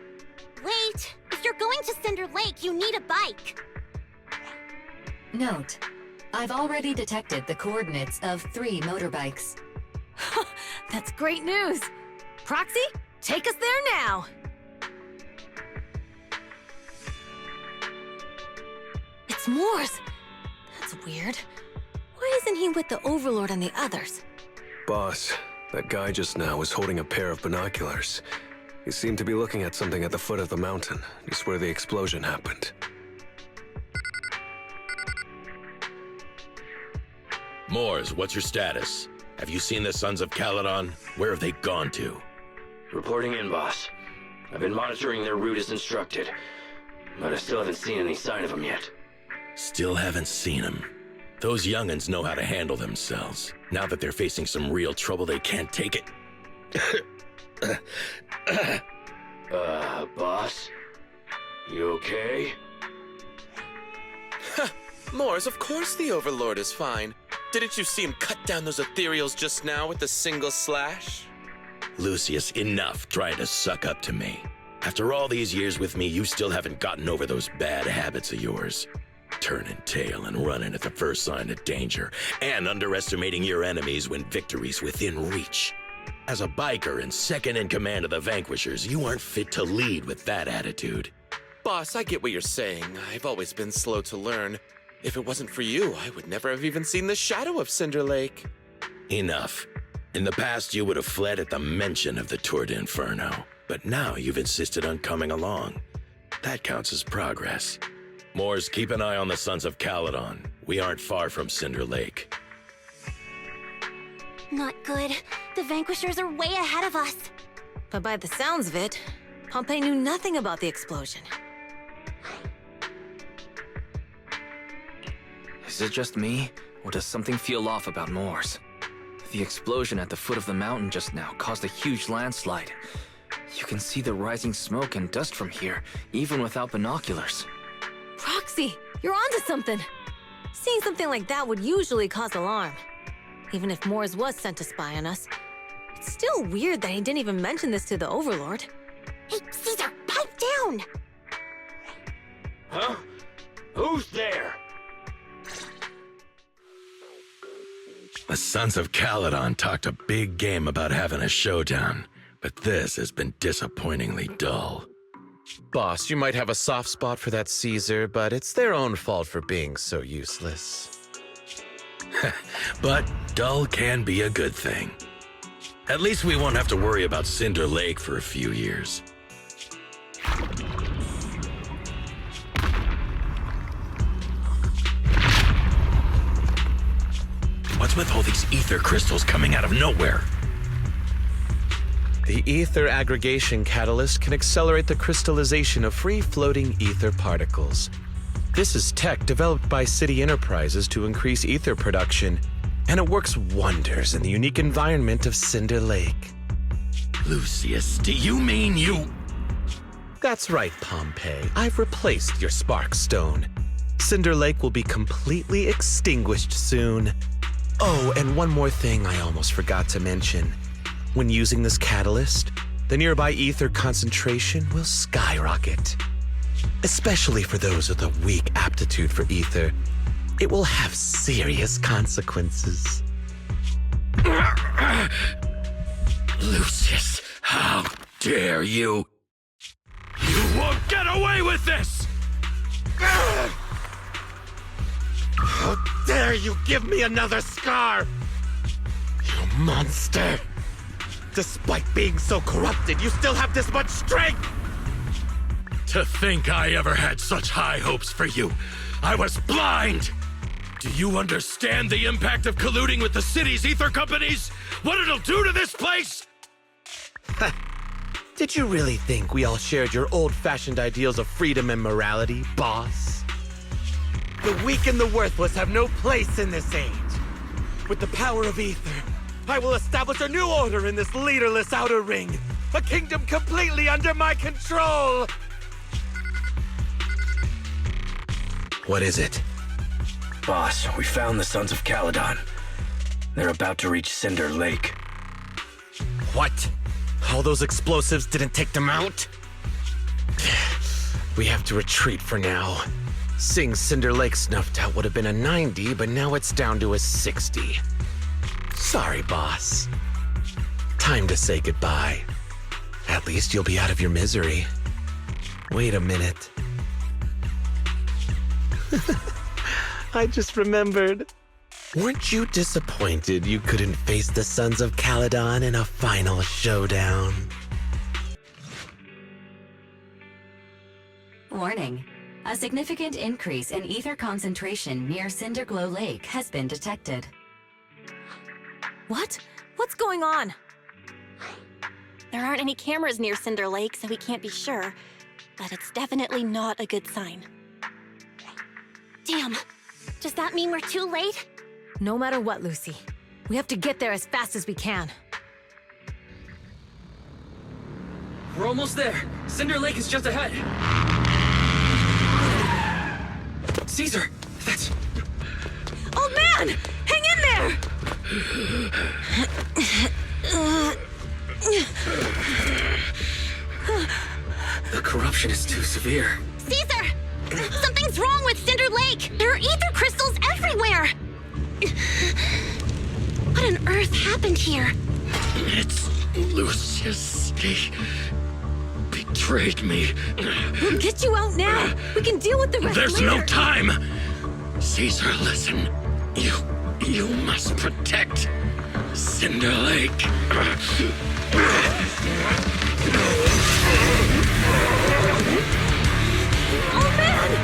Wait! If you're going to Cinder Lake, you need a bike! Note, I've already detected the coordinates of 3 motorbikes. That's great news! Proxy, take us there now! It's Moors! That's weird. Why isn't he with the Overlord and the others? Boss, that guy just now was holding a pair of binoculars. He seemed to be looking at something at the foot of the mountain, just where the explosion happened. Moors, what's your status? Have you seen the Sons of Caledon? Where have they gone to? Reporting in, boss. I've been monitoring their route as instructed, but I still haven't seen any sign of them yet. Still haven't seen them. Those young'uns know how to handle themselves. Now that they're facing some real trouble, they can't take it. Boss? You okay? Moors, of course the Overlord is fine. Didn't you see him cut down those ethereals just now with a single slash? Lucius, enough trying to suck up to me. After all these years with me, you still haven't gotten over those bad habits of yours. Turning tail and running at the first sign of danger, and underestimating your enemies when victory's within reach. As a biker and second in command of the Vanquishers, you aren't fit to lead with that attitude. Boss, I get what you're saying. I've always been slow to learn. If it wasn't for you, I would never have even seen the shadow of Cinder Lake. Enough. In the past, you would have fled at the mention of the Tour d'Inferno, but now you've insisted on coming along. That counts as progress. Moors, keep an eye on the Sons of Caledon. We aren't far from Cinder Lake. Not good. The Vanquishers are way ahead of us. But by the sounds of it, Pompey knew nothing about the explosion. Is it just me, or does something feel off about Moors? The explosion at the foot of the mountain just now caused a huge landslide. You can see the rising smoke and dust from here, even without binoculars. Proxy, you're onto something! Seeing something like that would usually cause alarm. Even if Moors was sent to spy on us, it's still weird that he didn't even mention this to the Overlord. Hey, Caesar, pipe down! Huh? Who's there? The Sons of Caledon talked a big game about having a showdown, but this has been disappointingly dull. Boss, you might have a soft spot for that Caesar, but it's their own fault for being so useless. But dull can be a good thing. At least we won't have to worry about Cinder Lake for a few years. What's with all these ether crystals coming out of nowhere? The ether aggregation catalyst can accelerate the crystallization of free-floating ether particles. This is tech developed by City Enterprises to increase ether production, and it works wonders in the unique environment of Cinder Lake. Lucius, do you mean you... That's right, Pompey. I've replaced your spark stone. Cinder Lake will be completely extinguished soon. Oh, and one more thing I almost forgot to mention. When using this catalyst, the nearby ether concentration will skyrocket. Especially for those with a weak aptitude for ether, it will have serious consequences. Lucius, how dare you? You won't get away with this! How dare you give me another scar! You monster! Despite being so corrupted, you still have this much strength! To think I ever had such high hopes for you. I was blind! Do you understand the impact of colluding with the city's ether companies? What it'll do to this place? Did you really think we all shared your old-fashioned ideals of freedom and morality, boss? The weak and the worthless have no place in this age. With the power of ether, I will establish a new order in this leaderless outer ring. A kingdom completely under my control! What is it? Boss, we found the Sons of Caledon. They're about to reach Cinder Lake. What? All those explosives didn't take them out? We have to retreat for now. Seeing Cinder Lake snuffed out would have been a 90, but now it's down to a 60. Sorry, boss. Time to say goodbye. At least you'll be out of your misery. Wait a minute. I just remembered. Weren't you disappointed you couldn't face the Sons of Caledon in a final showdown? Warning. A significant increase in ether concentration near Cinderglow Lake has been detected. What? What's going on? There aren't any cameras near Cinder Lake, so we can't be sure. But it's definitely not a good sign. Damn. Does that mean we're too late? No matter what, Lucy. We have to get there as fast as we can. We're almost there. Cinder Lake is just ahead. Caesar, that's... Old man! Hang in there! The corruption is too severe. Caesar! Something's wrong with Cinder Lake! There are ether crystals everywhere! What on earth happened here? It's Lucius. He betrayed me. We'll get you out now. We can deal with the rest There's later. no time! Caesar, listen. You must protect Cinder Lake. Oh, man!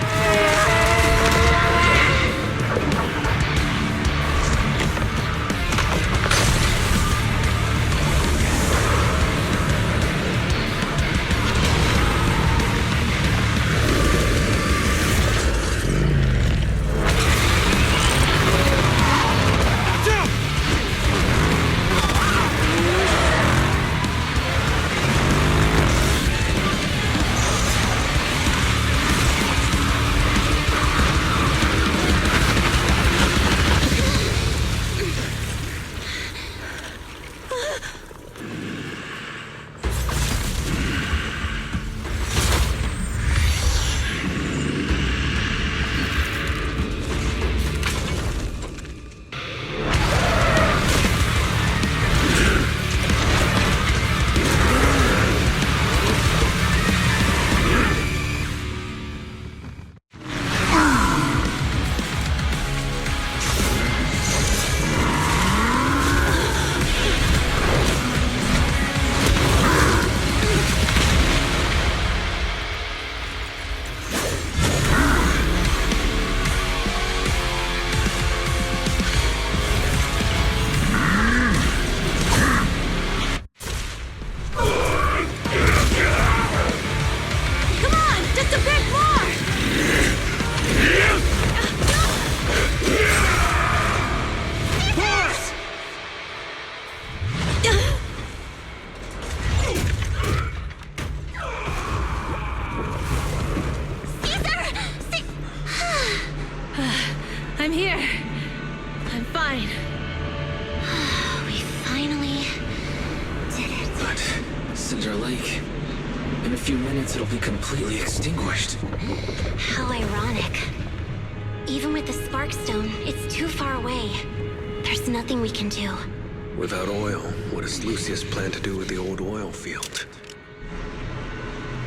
I'm here. I'm fine. We finally did it. But Cinder Lake, in a few minutes it'll be completely extinguished. How ironic. Even with the Sparkstone, it's too far away. There's nothing we can do. Without oil, what does Lucius plan to do with the old oil field?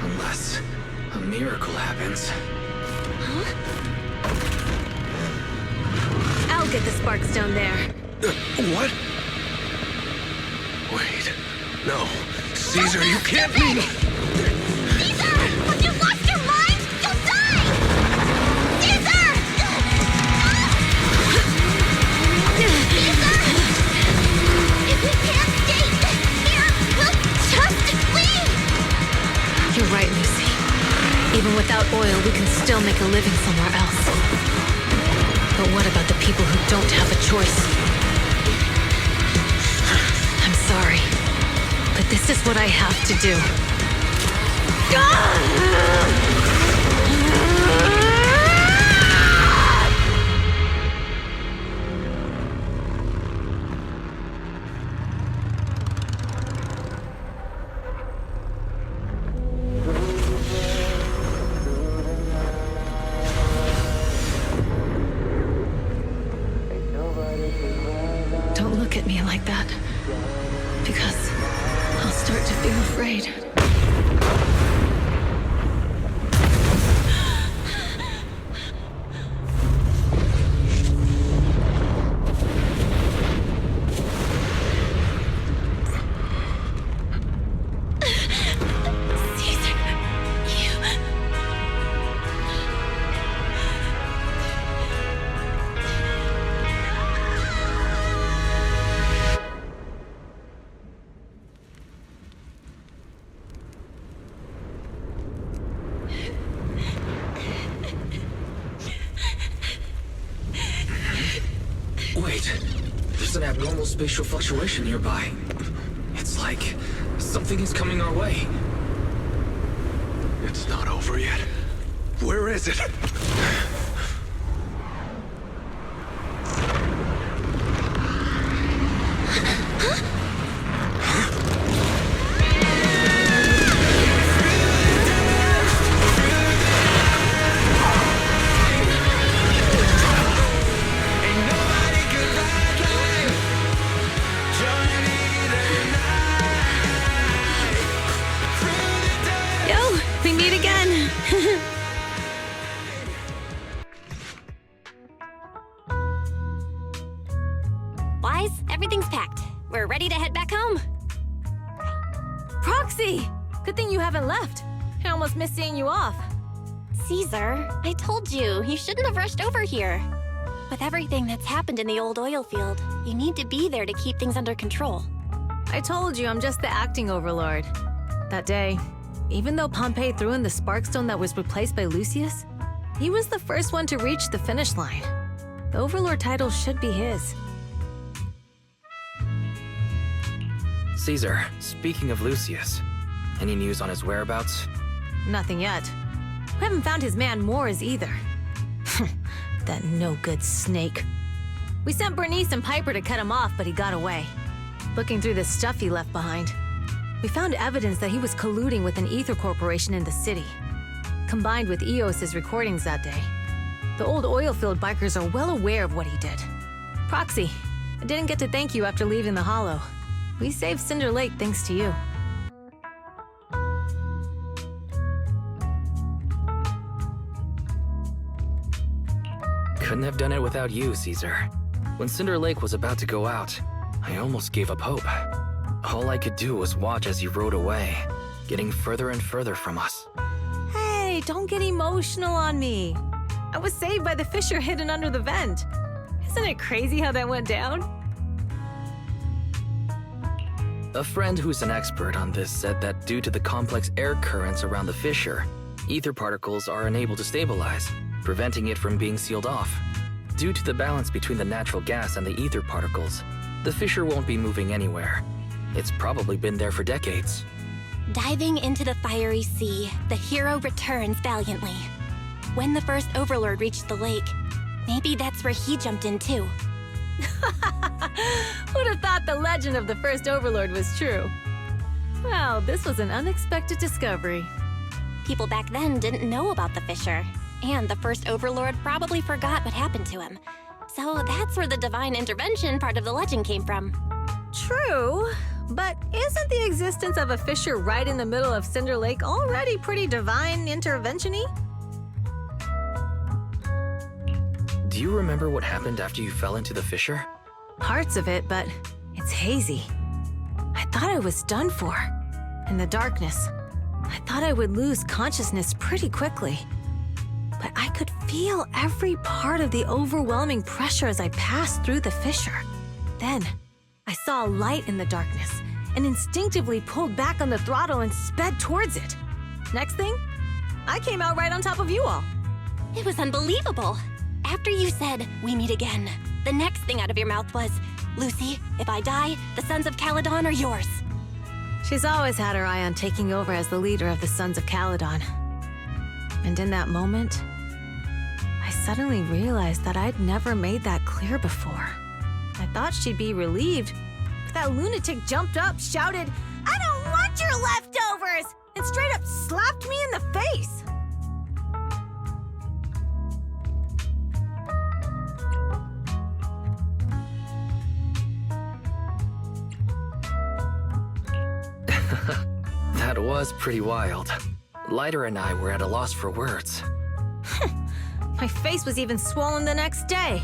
Unless a miracle happens. I'll get the Sparkstone there. What? Wait. No. Caesar, you can't mean... Caesar! Have you lost your still make a living somewhere else. But what about the people who don't have a choice? I'm sorry, but this is what I have to do. Don't look at me like that, because I'll start to feel afraid. Wait, there's an abnormal spatial fluctuation nearby. It's like something is coming our way. It's not over yet. Where is it? Yo, we meet again. Wise, everything's packed. We're ready to head back home. Proxy! Good thing you haven't left. I almost missed seeing you off. Caesar, I told you, you shouldn't have rushed over here. With everything that's happened in the old oil field, you need to be there to keep things under control. I told you I'm just the acting overlord. That day, even though Pompey threw in the Sparkstone that was replaced by Lucius, he was the first one to reach the finish line. The overlord title should be his. Caesar, speaking of Lucius, any news on his whereabouts? Nothing yet. We haven't found his man Moores either. That no-good snake. We sent Bernice and Piper to cut him off, but he got away. Looking through the stuff he left behind, we found evidence that he was colluding with an ether corporation in the city. Combined with Eos's recordings that day, the old oilfield bikers are well aware of what he did. Proxy, I didn't get to thank you after leaving the Hollow. We saved Cinder Lake thanks to you. Couldn't have done it without you, Caesar. When Cinder Lake was about to go out, I almost gave up hope. All I could do was watch as he rode away, getting further and further from us. Hey, don't get emotional on me. I was saved by the fissure hidden under the vent. Isn't it crazy how that went down? A friend who's an expert on this said that due to the complex air currents around the fissure, ether particles are unable to stabilize, preventing it from being sealed off. Due to the balance between the natural gas and the ether particles, the fissure won't be moving anywhere. It's probably been there for decades. Diving into the fiery sea, the hero returns valiantly. When the first Overlord reached the lake, maybe that's where he jumped in too. Who'd have thought the legend of the first Overlord was true? Well, this was an unexpected discovery. People back then didn't know about the fissure, and the first Overlord probably forgot what happened to him. So that's where the divine intervention part of the legend came from. True, but isn't the existence of a fissure right in the middle of Cinder Lake already pretty divine intervention-y? Do you remember what happened after you fell into the fissure? Parts of it, but it's hazy. I thought I was done for. In the darkness, I thought I would lose consciousness pretty quickly. But I could feel every part of the overwhelming pressure as I passed through the fissure. Then, I saw a light in the darkness and instinctively pulled back on the throttle and sped towards it. Next thing, I came out right on top of you all. It was unbelievable. After you said, "We meet again," the next thing out of your mouth was, "Lucy, if I die, the Sons of Caledon are yours." She's always had her eye on taking over as the leader of the Sons of Caledon. And in that moment, I suddenly realized that I'd never made that clear before. I thought she'd be relieved, but that lunatic jumped up, shouted, "I don't want your leftovers!" and straight up slapped me in the face. That was pretty wild. Lighter and I were at a loss for words. My face was even swollen the next day.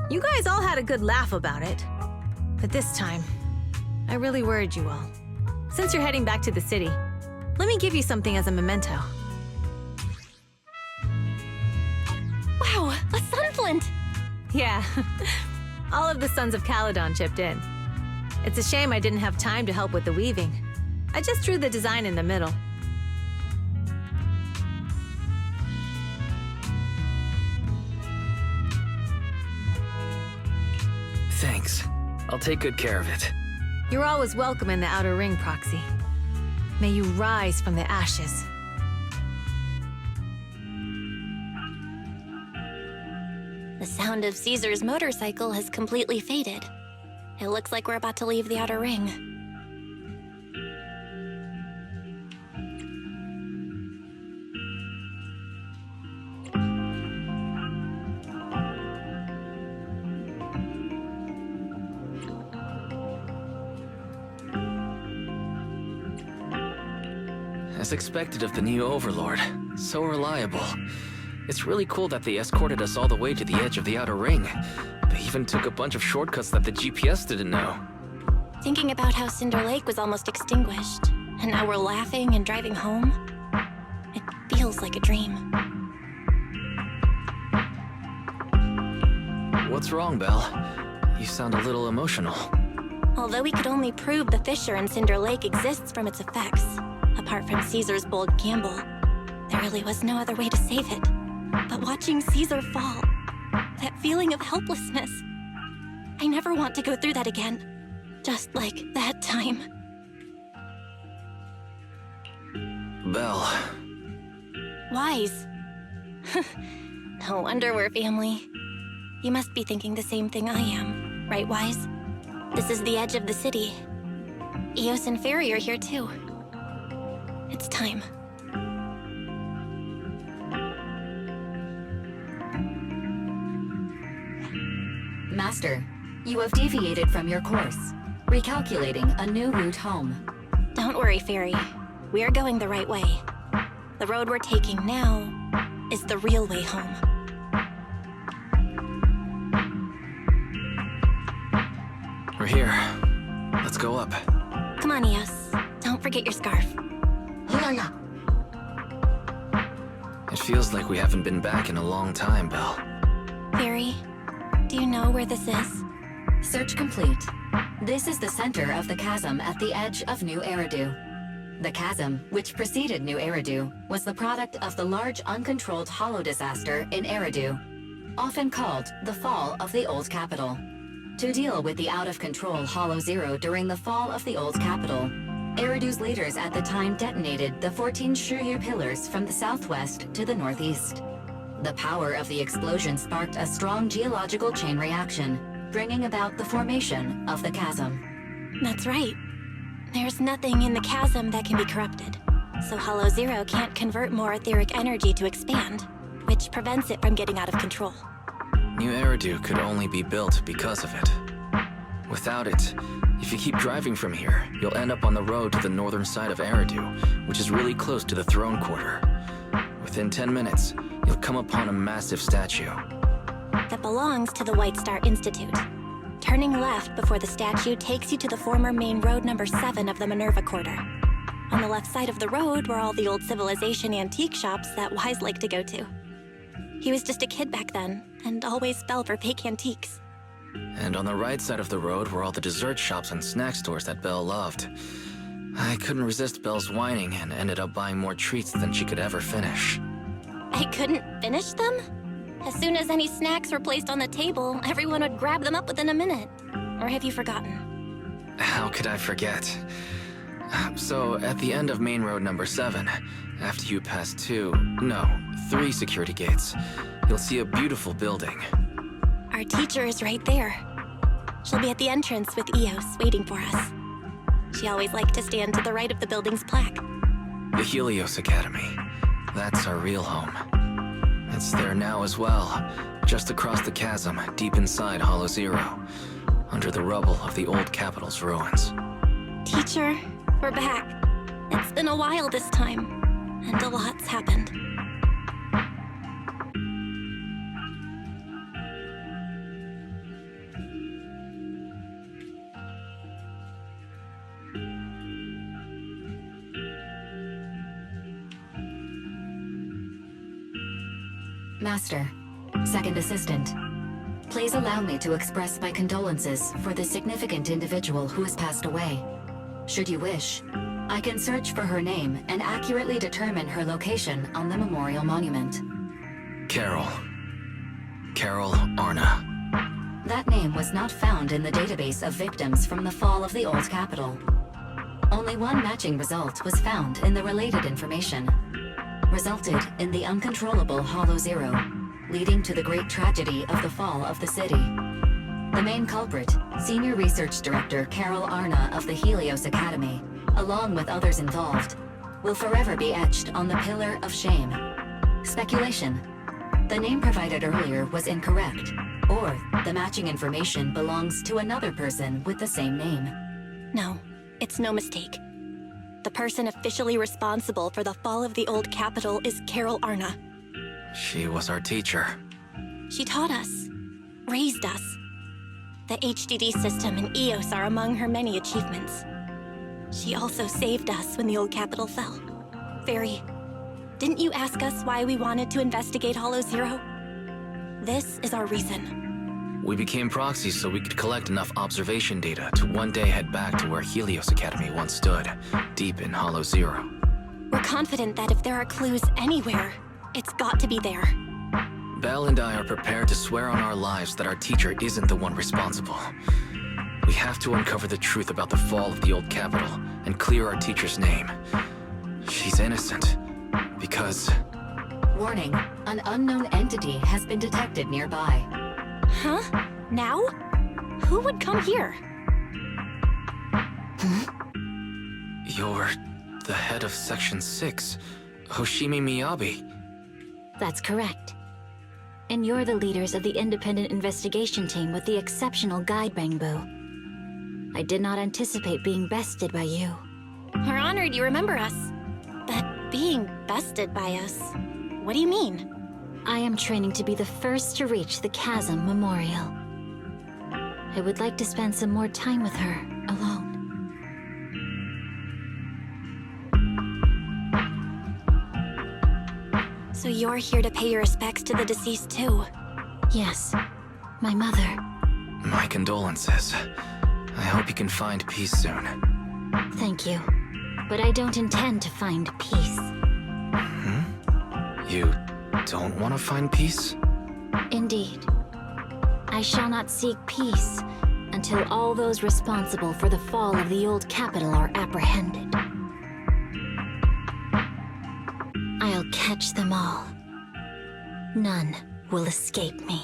You guys all had a good laugh about it. But this time, I really worried you all. Since you're heading back to the city, let me give you something as a memento. Wow, a sunflint! Yeah, all of the Sons of Caledon chipped in. It's a shame I didn't have time to help with the weaving. I just drew the design in the middle. Thanks. I'll take good care of it. You're always welcome in the Outer Ring, Proxy. May you rise from the ashes. The sound of Caesar's motorcycle has completely faded. It looks like we're about to leave the Outer Ring. As expected of the new Overlord. So reliable. It's really cool that they escorted us all the way to the edge of the Outer Ring. They even took a bunch of shortcuts that the GPS didn't know. Thinking about how Cinder Lake was almost extinguished, and now we're laughing and driving home, it feels like a dream. What's wrong, Belle? You sound a little emotional. Although we could only prove the fissure in Cinder Lake exists from its effects, apart from Caesar's bold gamble, there really was no other way to save it. But watching Caesar fall, that feeling of helplessness, I never want to go through that again. Just like that time. Belle. Wise. No wonder we're family. You must be thinking the same thing I am, right, Wise? This is the edge of the city. Eos and Fairy are here too. It's time. Master, you have deviated from your course, recalculating a new route home. Don't worry, Fairy. We are going the right way. The road we're taking now is the real way home. We're here. Let's go up. Come on, Eos. Don't forget your scarf. It feels like we haven't been back in a long time, Belle. Fairy, do you know where this is? Search complete. This is the center of the chasm at the edge of New Eridu. The chasm, which preceded New Eridu, was the product of the large uncontrolled hollow disaster in Eridu, often called the fall of the Old Capital. To deal with the out-of-control Hollow Zero during the fall of the Old Capital, Eridu's leaders at the time detonated the 14 Shiryu pillars from the southwest to the northeast. The power of the explosion sparked a strong geological chain reaction, bringing about the formation of the chasm. That's right. There's nothing in the chasm that can be corrupted, so Hollow Zero can't convert more etheric energy to expand, which prevents it from getting out of control. New Eridu could only be built because of it. Without it, if you keep driving from here, you'll end up on the road to the northern side of Eridu, which is really close to the throne quarter. Within 10 minutes, you'll come upon a massive statue. That belongs to the White Star Institute. Turning left before the statue takes you to the former main road number 7 of the Minerva Quarter. On the left side of the road were all the old civilization antique shops that Wise liked to go to. He was just a kid back then, and always fell for fake antiques. And on the right side of the road were all the dessert shops and snack stores that Belle loved. I couldn't resist Belle's whining and ended up buying more treats than she could ever finish. I couldn't finish them? As soon as any snacks were placed on the table, everyone would grab them up within a minute. Or have you forgotten? How could I forget? So, at the end of Main Road number 7, after you pass 3 security gates, you'll see a beautiful building. Our teacher is right there. She'll be at the entrance with Eos, waiting for us. She always liked to stand to the right of the building's plaque. The Helios Academy. That's our real home. It's there now as well, just across the chasm, deep inside Hollow Zero, under the rubble of the old capital's ruins. Teacher, we're back. It's been a while this time, and a lot's happened. Master, Second Assistant, please allow me to express my condolences for the significant individual who has passed away. Should you wish, I can search for her name and accurately determine her location on the memorial monument. Carol Arna. That name was not found in the database of victims from the fall of the old capital. Only one matching result was found in the related information. Resulted in the uncontrollable Hollow Zero, leading to the great tragedy of the fall of the city. The main culprit, Senior Research Director Carol Arna of the Helios Academy, along with others involved, will forever be etched on the Pillar of Shame. Speculation. The name provided earlier was incorrect, or the matching information belongs to another person with the same name. No, it's no mistake. The person officially responsible for the fall of the old capital is Carol Arna. She was our teacher. She taught us, raised us. The HDD system and EOS are among her many achievements. She also saved us when the old capital fell. Fairy, didn't you ask us why we wanted to investigate Hollow Zero? This is our reason. We became proxies so we could collect enough observation data to one day head back to where Helios Academy once stood, deep in Hollow Zero. We're confident that if there are clues anywhere, it's got to be there. Belle and I are prepared to swear on our lives that our teacher isn't the one responsible. We have to uncover the truth about the fall of the old capital and clear our teacher's name. She's innocent, because... Warning, an unknown entity has been detected nearby. Huh? Now? Who would come here? You're the head of Section 6, Hoshimi Miyabi. That's correct. And you're the leaders of the independent investigation team with the exceptional guide, Bangbu. I did not anticipate being bested by you. We're honored you remember us. But being bested by us, what do you mean? I am training to be the first to reach the Chasm Memorial. I would like to spend some more time with her, alone. So you're here to pay your respects to the deceased too? Yes, my mother. My condolences. I hope you can find peace soon. Thank you. But I don't intend to find peace. You don't want to find peace? Indeed. I shall not seek peace until all those responsible for the fall of the old capital are apprehended. I'll catch them all. None will escape me.